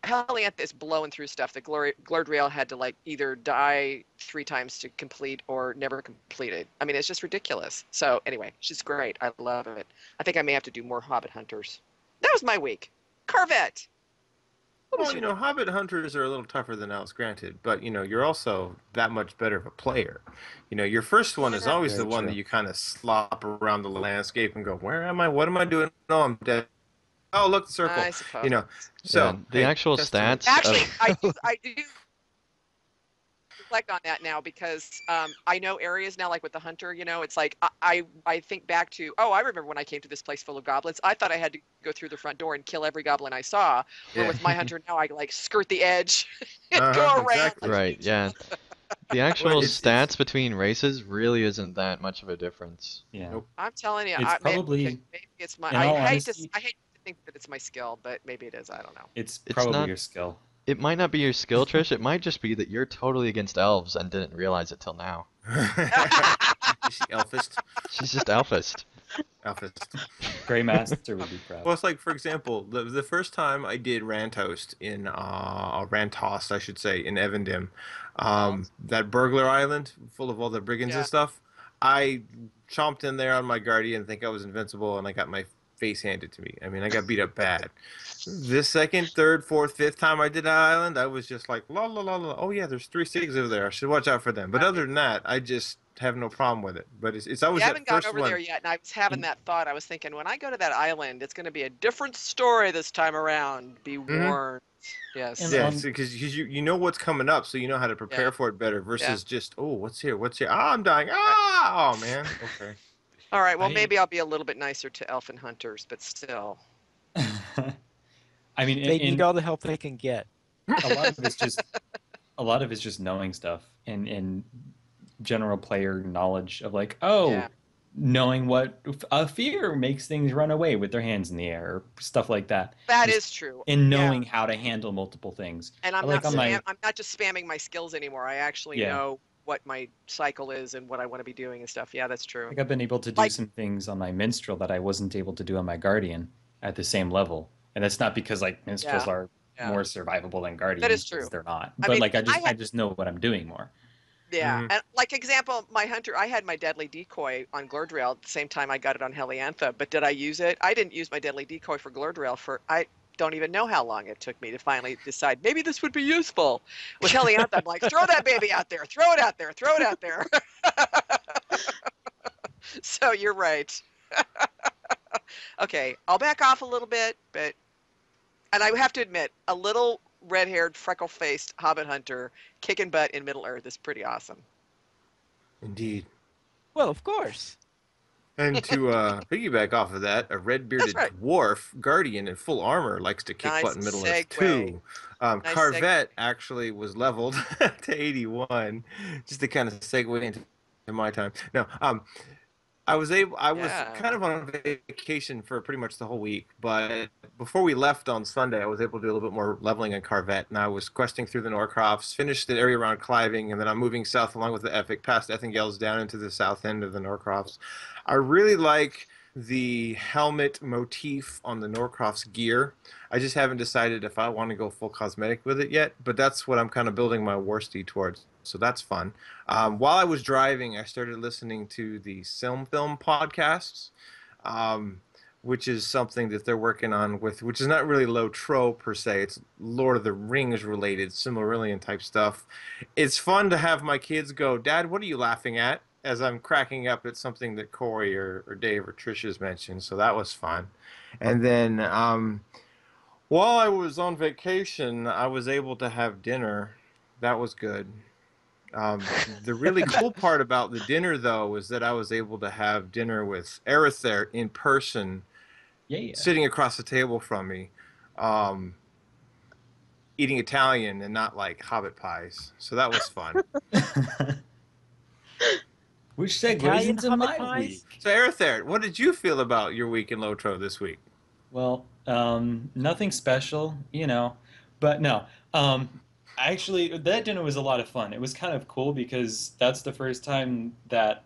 Heliantha is blowing through stuff that Glordriel had to either die 3 times to complete or never completed. I mean, it's just ridiculous. So anyway, she's great. I love it. I think I may have to do more Hobbit hunters. That was my week. Carvet. Well, Hobbit hunters are a little tougher than elves, granted, but you're also that much better of a player. Your first one is always the one that you kind of slop around the landscape and go, "Where am I? What am I doing? No, I'm dead. Oh, look, the circle." I suppose. So the actual stats. Actually, I do reflect on that now, because I know areas now, like with the hunter. It's like I think back to, I remember when I came to this place full of goblins. I thought I had to go through the front door and kill every goblin I saw. Where with my hunter now, I skirt the edge and go around. Exactly. Right, yeah. The actual stats between races really isn't that much of a difference. Yeah. Nope. I'm telling you, It's probably. maybe it's my. In all I hate honesty, to think that it's my skill, but maybe it is. I don't know. It's It's probably not- your skill. It might not be your skill, Trish. It might just be that you're totally against elves and didn't realize it till now. Is she elfist? She's just elfist. Elfist. Grey Master would be proud. Well, it's like, for example, the first time I did Rantost in Rantost, I should say, in Evendim, that burglar island full of all the brigands and stuff, I chomped in there on my guardian, think I was invincible, and I got my face handed to me. I mean, I got beat up bad. This second, third, fourth, fifth time I did that island, I was just like, la la la la. Oh yeah, there's 3 cigs over there. I should watch out for them. But other than that, I just have no problem with it. But it's always I that haven't gone first over one. there yet, and I was having that thought. I was thinking, when I go to that island, it's going to be a different story this time around. Be warned. Yes. And Yeah, because you know what's coming up, so you know how to prepare Yeah. for it better versus just, oh, what's here? What's here? Ah, I'm dying. Ah, oh man. Okay. All right. Well, I- maybe I'll be a little bit nicer to elfin hunters, but still. I mean, They need all the help they can get. a lot of it's just knowing stuff and general player knowledge of Yeah. knowing what fear makes things run away with their hands in the air, or stuff like that. That Just- is true. And knowing how to handle multiple things. And I'm Like not on my- I'm not just spamming my skills anymore. I actually Yeah. know what my cycle is and what I want to be doing and stuff. Yeah, that's true. Like I've been able to do Like- some things on my minstrel that I wasn't able to do on my guardian at the same level. And that's not because minstrels Yeah. are Yeah. more survivable than guardians. That is 'cause true. They're not. I But mean, I I just know what I'm doing more. Yeah, Mhm. and like example, my hunter, I had my deadly decoy on Glordrail at the same time I got it on Heliantha, but did I use it? I didn't use my deadly decoy for Glordrail for I don't even know how long it took me to finally decide maybe this would be useful. With Heliantha, I'm like, throw that baby out there, throw it out there, throw it out there. So you're right. Okay, I'll back off a little bit, but and I have to admit, a little red-haired, freckle-faced hobbit hunter kicking butt in Middle Earth is pretty awesome. Indeed. Well, of course. And to piggyback off of that, a That's red-bearded right. dwarf guardian in full armor likes to kick butt Nice in Middle Earth segue. too. Nice segue. Carvette actually was leveled to 81, just to kind of segue into my time. No, I was Yeah. kind of on vacation for pretty much the whole week, but before we left on Sunday, I was able to do a little bit more leveling in Carvette, and I was questing through the Norcrofts, finished the area around Cliving, and then I'm moving south along with the Epic, past Ethingales down into the south end of the Norcrofts. I really like the helmet motif on the Norcroft's gear. I just haven't decided if I want to go full cosmetic with it yet, but that's what I'm kind of building my war steed towards. So that's fun. While I was driving, I started listening to the Film podcasts, um, which is something that they're working on with, which is not really LOTRO per se. It's Lord of the Rings related, Silmarillion type stuff. It's fun to have my kids go, Dad, what are you laughing at? As I'm cracking up at something that Corey or Dave or Trisha's mentioned. So that was fun. And then while I was on vacation, I was able to have dinner. That was good. The really cool part about the dinner, though, was that I was able to have dinner with Arether in person, Yeah. sitting across the table from me, um, eating Italian and not like Hobbit pies. So that was fun. Which segues Italian into hobbit my pies? week. So, Arether, what did you feel about your week in Lotro this week? Well, nothing special, but no. Actually, that dinner was a lot of fun. It was kind of cool because that's the first time that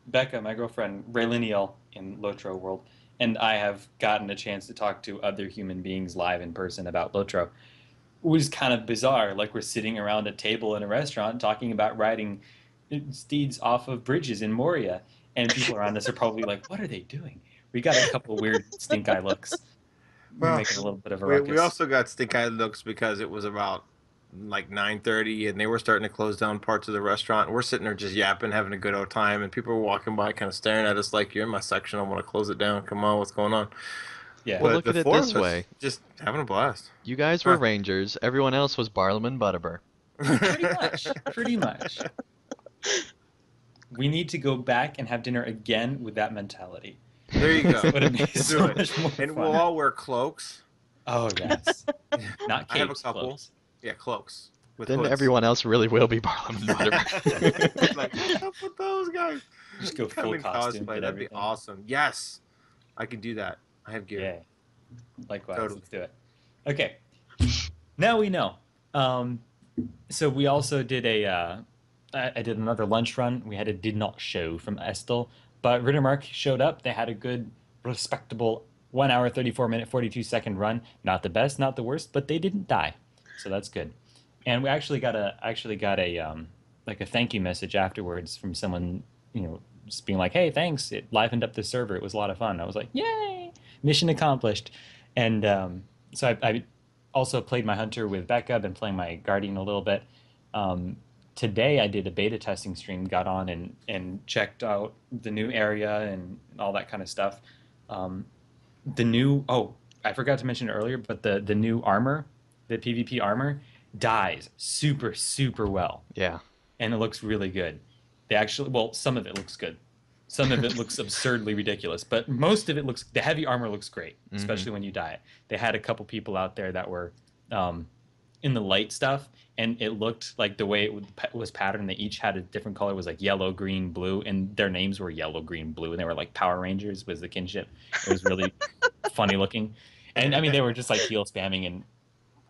Becca, my girlfriend, Rayliniel in Lotro World, and I have gotten a chance to talk to other human beings live in person about Lotro. It was kind of bizarre. Like we're sitting around a table in a restaurant talking about riding steeds off of bridges in Moria, and people around us are probably like, "What are they doing?" We got a couple of weird stink eye looks. We're Well, making a little bit of a we ruckus. also got stink-eyed looks because it was about like 9:30 and they were starting to close down parts of the restaurant. We're sitting there just yapping, having a good old time, and people were walking by kind of staring at us like, "You're in my section. I want to close it down. Come on, what's going on?" Yeah, Well, But look the at it four this of us way. just having a blast. You guys were Huh. rangers. Everyone else was Barlam and Butterbur. pretty much. Pretty much. We need to go back and have dinner again with that mentality. There you That's go. what it makes Let's do so it. much more And we'll fun. all wear cloaks. Oh yes, not I have a capes, couple. cloaks. Yeah, cloaks with Then hoods. everyone else really will be Barlam and Butterbur. Like, what's up with those guys? Just go Come full in costume, cosplay. get That'd be everything. awesome. Yes, I can do that. I have gear. Yeah, likewise. Totally. Let's do it. Okay, now we know. Um, so we also did I did another lunch run. We had a did not show from Estel, but Rittermark showed up. They had a good, respectable 1 hour, 34 minute, 42 second run. Not the best, not the worst, but they didn't die, so that's good. And we actually got a like a thank you message afterwards from someone, just being like, "Hey, thanks. It livened up the server. It was a lot of fun." I was like, "Yay, mission accomplished!" And so I also played my hunter with Becca. Been playing my guardian a little bit. Um, Today I did a beta testing stream. Got on and checked out the new area and all that kind of stuff. Um, the new I forgot to mention it earlier, but the new armor, the PvP armor, dies super super well, Yeah. and it looks really good. They actually, well, some of it looks good. Some of it looks absurdly ridiculous, but most of it looks. The heavy armor looks great, Hmm. especially when you die. They had a couple people out there that were um, in the light stuff, and it looked like the way was patterned. They each had a different color. It was like yellow, green, blue, and their names were yellow, green, blue, and they were like Power Rangers was the kinship. It was really funny looking, and I mean they were just like heal spamming and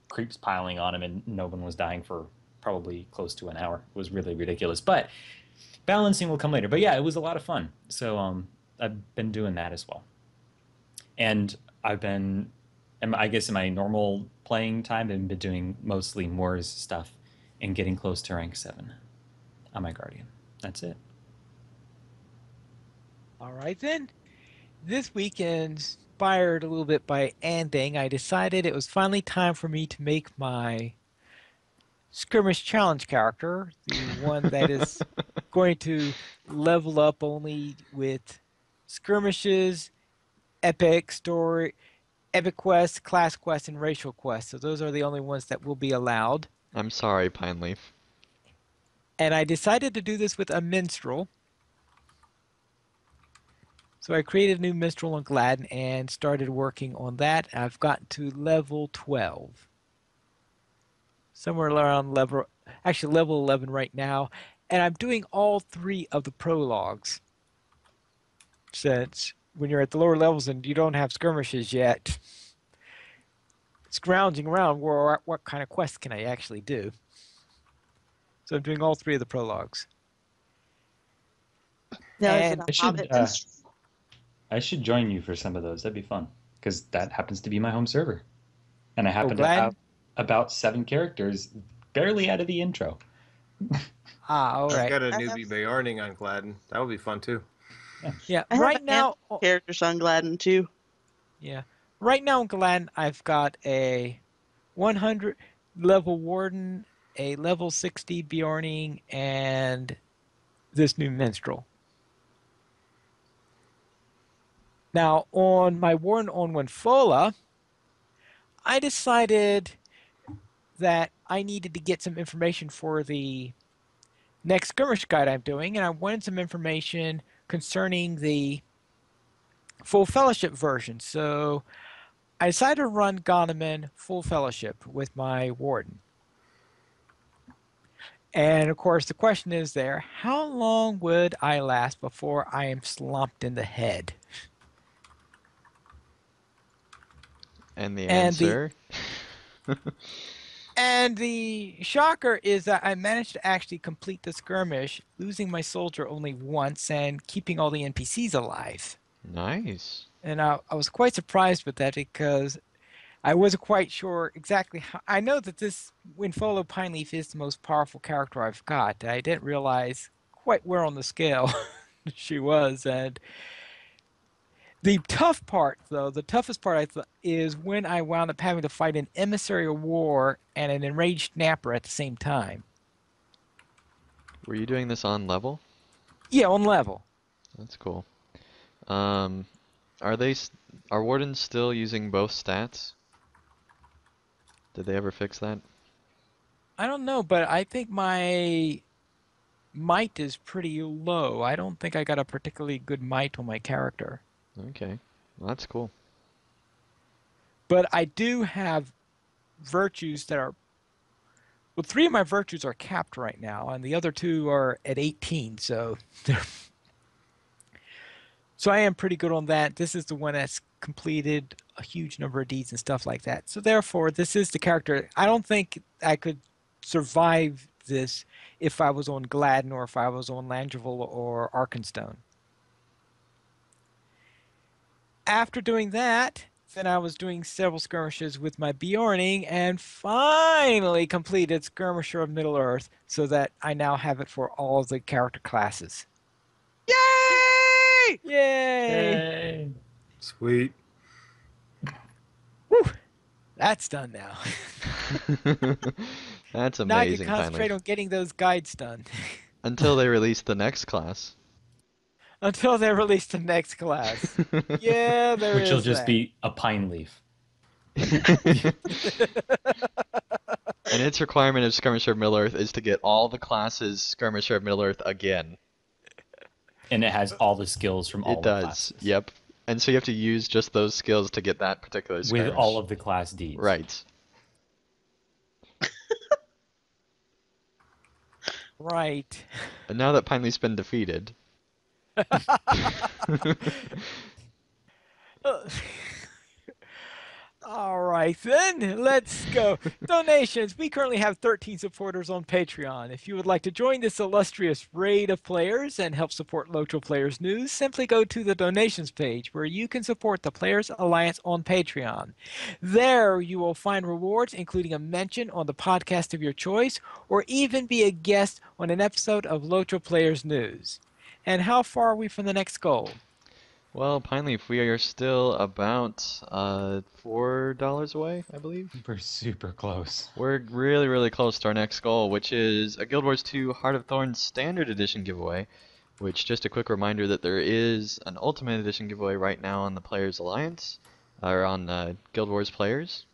creeps piling on him, and no one was dying for probably close to an hour. It was really ridiculous, but balancing will come later. But yeah, it was a lot of fun. So I've been doing that as well, and I've been, I guess in my normal playing time, I've been doing mostly Moore's stuff, and getting close to rank 7 on my Guardian. That's it. All right then. This week, inspired a little bit by Anding, I decided it was finally time for me to make my skirmish challenge character, the one that is going to level up only with skirmishes, epic story, epic quests, class quests, and racial quests. So those are the only ones that will be allowed. I'm sorry, Pineleaf. And I decided to do this with a minstrel. So I created a new minstrel on Gladden and started working on that. I've gotten to level 12. Somewhere around level 11 right now. And I'm doing all 3 of the prologues. Since when you're at the lower levels and you don't have skirmishes yet, scrounging around what kind of quests can I actually do. So I'm doing all 3 of the prologues. Now, is it And a Hobbit minstrel? I should join you for some of those. That'd be fun because that happens to be my home server, and I happen to have Gladden? about 7 characters barely out of the intro. All I've right. got a I newbie have Bayarning on Gladden. That would be fun too. Yeah, I have right a handful now of characters on Gladden too. yeah. Right now in Gladden I've got a 100 level warden, a level 60 Bjorning, and this new minstrel. Now on my warden on Winfola, I decided that I needed to get some information for the next skirmish guide I'm doing, and I wanted some information concerning the full fellowship version. So I decided to run Ghanaiman full fellowship with my warden. And of course, the question is there, how long would I last before I am slumped in the head? And the And the answer? and the shocker is that I managed to actually complete the skirmish, losing my soldier only once and keeping all the NPCs alive. Nice. And I was quite surprised with that because I wasn't quite sure exactly how. I know that this Winfolo Pineleaf is the most powerful character I've got. I didn't realize quite where on the scale she was. And the tough part, though, the toughest part I thought is when I wound up having to fight an emissary of war and an enraged snapper at the same time. Were you doing this on level? Yeah, on level. That's cool. Um, are they are wardens still using both stats? Did they ever fix that? I don't know, but I think my might is pretty low. I don't think I got a particularly good might on my character. Okay, well, that's cool. But I do have virtues that are, well, 3 of my virtues are capped right now, and the other 2 are at 18. So I am pretty good on that. This is the one that's completed a huge number of deeds and stuff like that. So therefore, this is the character. I don't think I could survive this if I was on Gladden or if I was on Langeville or Arkenstone. After doing that, then I was doing several skirmishes with my Bjorning and finally completed Skirmisher of Middle Earth so that I now have it for all of the character classes. Yay! Yay! Yay! Sweet. Whew, that's done now. That's Now I can amazing, concentrate finally. on getting those guides done Until they release the next class. until they release the next class. Yeah, there Which will is just that. be a pine leaf. And its requirement of Skirmisher of Middle Earth is to get all the classes Skirmisher of Middle Earth again. And it has all the skills from all It the does, classes. yep. And so you have to use just those skills to get that particular skirmish. With all of the class deeds. Right. Right. And now that Pinely's been defeated. All right, then, let's go. Donations. We currently have 13 supporters on Patreon. If you would like to join this illustrious raid of players and help support LOTRO Players News, simply go to the donations page where you can support the Players Alliance on Patreon. There, you will find rewards, including a mention on the podcast of your choice, or even be a guest on an episode of LOTRO Players News. And how far are we from the next goal? Well, Pineleaf, we are still about $4 away, I believe. We're super close. We're really, really close to our next goal, which is a Guild Wars 2 Heart of Thorns Standard Edition giveaway. Which, just a quick reminder that there is an Ultimate Edition giveaway right now on the Players Alliance, or on Guild Wars Players,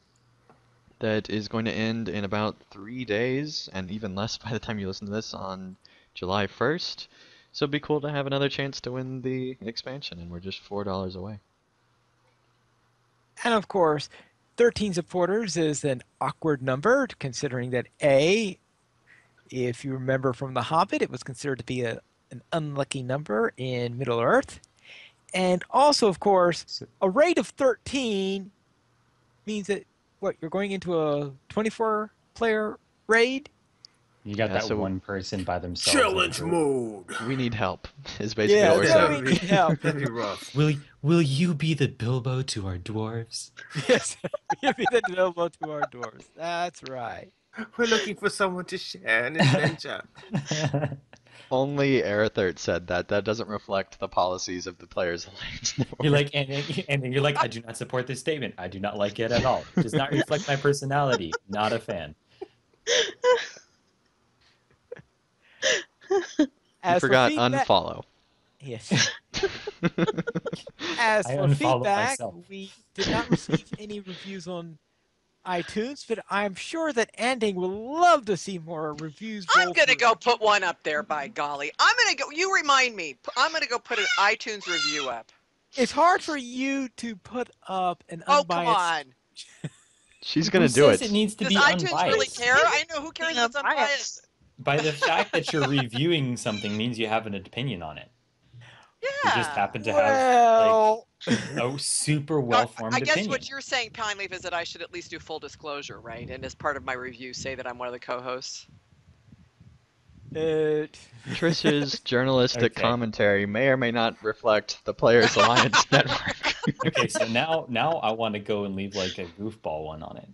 that is going to end in about 3 days, and even less by the time you listen to this, on July 1st. So it'd be cool to have another chance to win the expansion, and we're just $4 away. And of course, 13 supporters is an awkward number, considering that A, if you remember from The Hobbit, it was considered to be an unlucky number in Middle-earth. And also, of course, a raid of 13 means that, what, you're going into a 24-player raid? You got Yeah, that so one person by themselves. Challenge mode. We need help, is basically Yeah, what we're so saying. we need help. That'd be rough. Will you be the Bilbo to our dwarves? Yes, give me the Bilbo to our dwarves. That's right. We're looking for someone to share an adventure. Only Aerithert said that. That doesn't reflect the policies of the Players Alliance Network. You're like, and then you're like, I do not support this statement. I do not like it at all. It does not reflect my personality. Not a fan. You As for forgot feedback- unfollow. Yes. As I for unfollowed feedback, myself. we did not receive any reviews on iTunes, but I'm sure that Anding will love to see more reviews. I'm roll gonna through. go put one up there. By golly, I'm gonna go. You remind me. I'm gonna go put an iTunes review up. It's hard for you to put up an Oh, come unbiased. on. She's Who gonna do says it. it needs to Does be iTunes unbiased? really care? I know who cares if it's Being unbiased. By the fact that you're reviewing something means you have an opinion on it. You just Yeah. happen to have Well, like a super Oh, well-formed I guess opinion. what you're saying, Pineleaf, is that I should at least do full disclosure, right? And as part of my review, say that I'm one of the co-hosts. Trish's journalistic Okay. commentary may or may not reflect the Players Alliance Network. Okay, so now I want to go and leave like a goofball one on it.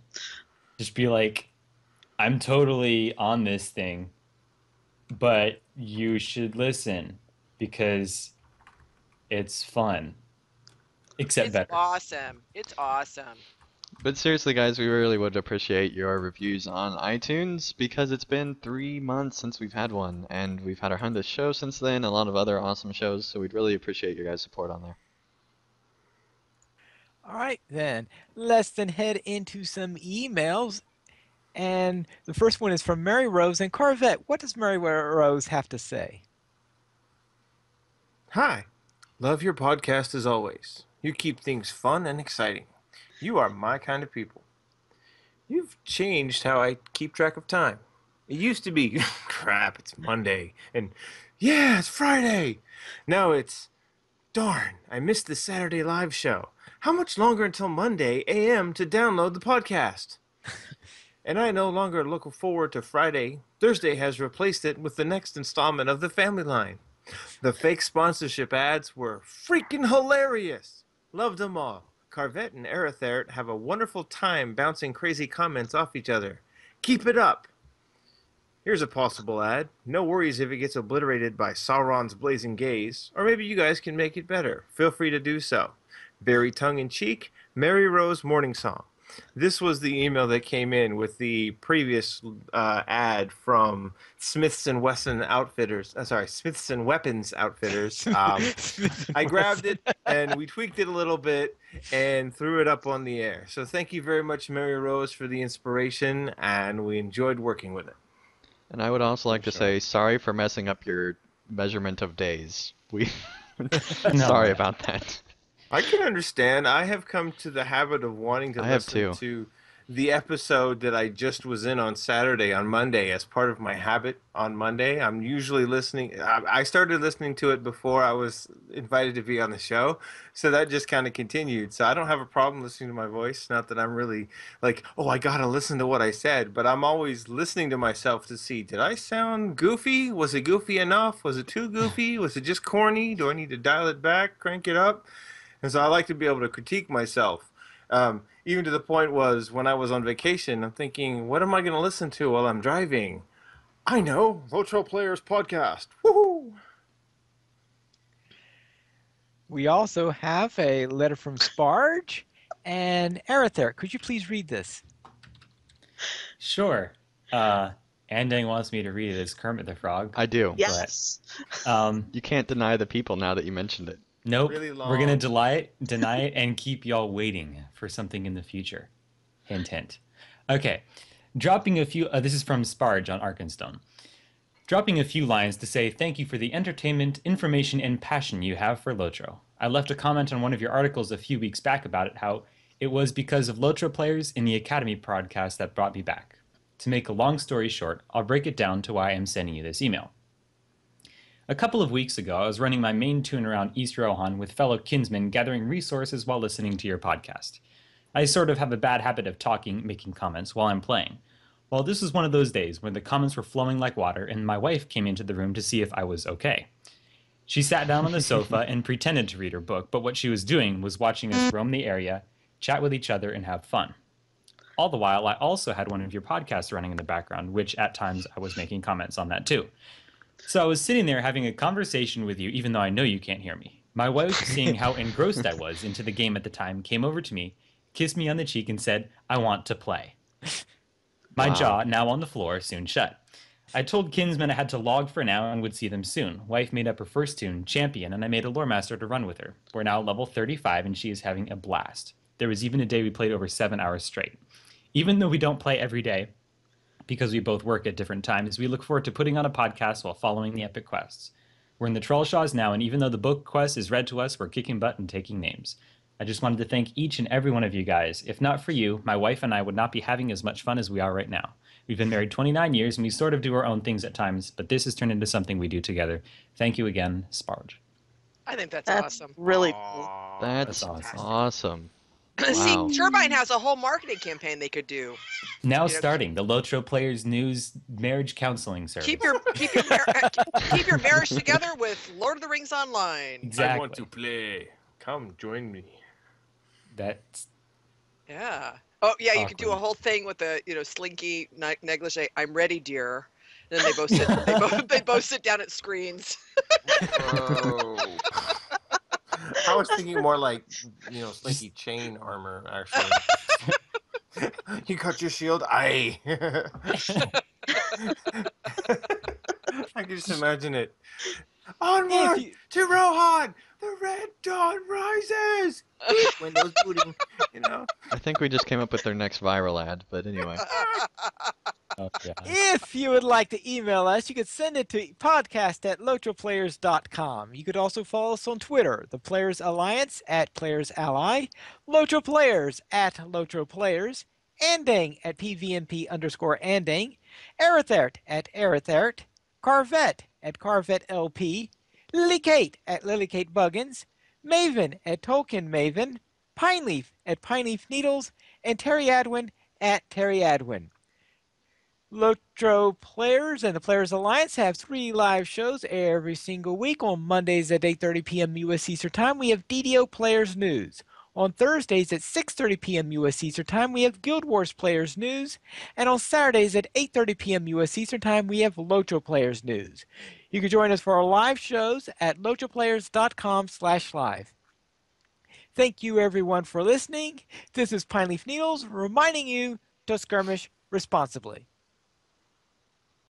Just be like, I'm totally on this thing, but you should listen because it's fun. Except It's better. awesome. It's awesome. But seriously, guys, we really would appreciate your reviews on iTunes because it's been 3 months since we've had one, and we've had our 100th show since then, a lot of other awesome shows, so we'd really appreciate your guys' support on there. all right, then. Let's then head into some emails. And the first one is from Mary Rose and Corvette. What does Mary Rose have to say? Hi. Love your podcast as always. You keep things fun and exciting. You are my kind of people. You've changed how I keep track of time. It used to be, crap, it's Monday, and yeah, it's Friday. Now it's, darn, I missed the Saturday live show. How much longer until Monday AM to download the podcast? And I no longer look forward to Friday. Thursday has replaced it with the next installment of the Family Line. The fake sponsorship ads were freaking hilarious. Loved them all. Carvette and Aerithert have a wonderful time bouncing crazy comments off each other. Keep it up. Here's a possible ad. No worries if it gets obliterated by Sauron's blazing gaze, or maybe you guys can make it better. Feel free to do so. Very tongue-in-cheek, Mary Rose Morning Song. This was the email that came in with the previous ad from Smiths and Wesson Outfitters. Smiths and Weapons Outfitters. I grabbed it and we tweaked it a little bit and threw it up on the air. So thank you very much, Mary Rose, for the inspiration, and we enjoyed working with it. And I would also like to Sure. say sorry for messing up your measurement of days. We No. sorry about that. I can understand. I have come to the habit of wanting to I have listen too. to the episode that I just was in on Saturday, on Monday, as part of my habit on Monday. I'm usually listening. I started listening to it before I was invited to be on the show. So that just kind of continued. So I don't have a problem listening to my voice. Not that I'm really like, oh, I got to listen to what I said. But I'm always listening to myself to see, did I sound goofy? Was it goofy enough? Was it too goofy? Was it just corny? Do I need to dial it back, crank it up? And so I like to be able to critique myself. Even to the point was when I was on vacation, I'm thinking, what am I going to listen to while I'm driving? I know, LOTRO Players Podcast. Woohoo! We also have a letter from Sparge and Arether. Could you please read this? Sure. Andang wants me to read it as Kermit the Frog. I do. Yes. You can't deny the people now that you mentioned it. Nope. Really We're gonna long. deny it and keep y'all waiting for something in the future. Hint, hint. Okay. Dropping a few. This is from Sparge on Arkenstone. Dropping a few lines to say thank you for the entertainment, information, and passion you have for LOTRO. I left a comment on one of your articles a few weeks back about it, how it was because of LOTRO players in the Academy podcast that brought me back. To make a long story short, I'll break it down to why I'm sending you this email. A couple of weeks ago, I was running my main tune around East Rohan with fellow kinsmen gathering resources while listening to your podcast. I sort of have a bad habit of talking, making comments while I'm playing. Well, this was one of those days when the comments were flowing like water and my wife came into the room to see if I was okay. She sat down on the sofa and pretended to read her book, but what she was doing was watching us roam the area, chat with each other, and have fun. All the while, I also had one of your podcasts running in the background, which at times I was making comments on that too. So I was sitting there having a conversation with you, even though I know you can't hear me. My wife, seeing how engrossed I was into the game at the time, came over to me, kissed me on the cheek, and said, "I want to play." My Wow. jaw, now on the floor, soon shut. I told Kinsman I had to log for now and would see them soon. Wife made up her first tune, Champion, and I made a lore master to run with her. We're now level 35 and she is having a blast. There was even a day we played over 7 hours straight. Even though we don't play every day, because we both work at different times, we look forward to putting on a podcast while following the epic quests. We're in the Trollshaws now, and even though the book quest is read to us, we're kicking butt and taking names. I just wanted to thank each and every one of you guys. If not for you, my wife and I would not be having as much fun as we are right now. We've been married 29 years, and we sort of do our own things at times, but this has turned into something we do together. Thank you again, Sparge. I think that's That's awesome. really cool. Aw, That's awesome. awesome. See, Wow. Turbine has a whole marketing campaign they could do. Now You know, starting the LOTRO Players News Marriage Counseling Service. keep your keep your marriage together with Lord of the Rings Online. Exactly. I want to play. Come join me. That's Yeah. Oh yeah, you could do a Awkward. whole thing with the slinky negligee. I'm ready, dear. And then they both sit. They both sit down at screens. Bro. I was thinking more like, slinky chain armor, actually. You got your shield? Aye. I can just imagine it. Onward If you- to Rohan! The red dawn rises! Windows booting, I think we just came up with their next viral ad, but anyway. oh, yeah. If you would like to email us, you could send it to podcast@lotroplayers.com. You could also follow us on Twitter, the Players Alliance @PlayersAlly, Lotro Players @LotroPlayers, Andang @PVMP_Andang, Arithert @Arithert, Carvet @CarvetLP, Lilykate @LilyKateBuggins, Maven @TolkienMaven, Pineleaf @PineleafNeedles, and Terry Adwin @TerryAdwin. LOTRO Players and the Players Alliance have 3 live shows every single week. On Mondays at 8:30 p.m. U.S. Eastern Time, we have DDO Players News. On Thursdays at 6:30 p.m. U.S. Eastern Time, we have Guild Wars Players News. And on Saturdays at 8:30 p.m. U.S. Eastern Time, we have LOTRO Players News. You can join us for our live shows at lotroplayers.com/live. Thank you, everyone, for listening. This is Pineleaf Needles reminding you to skirmish responsibly.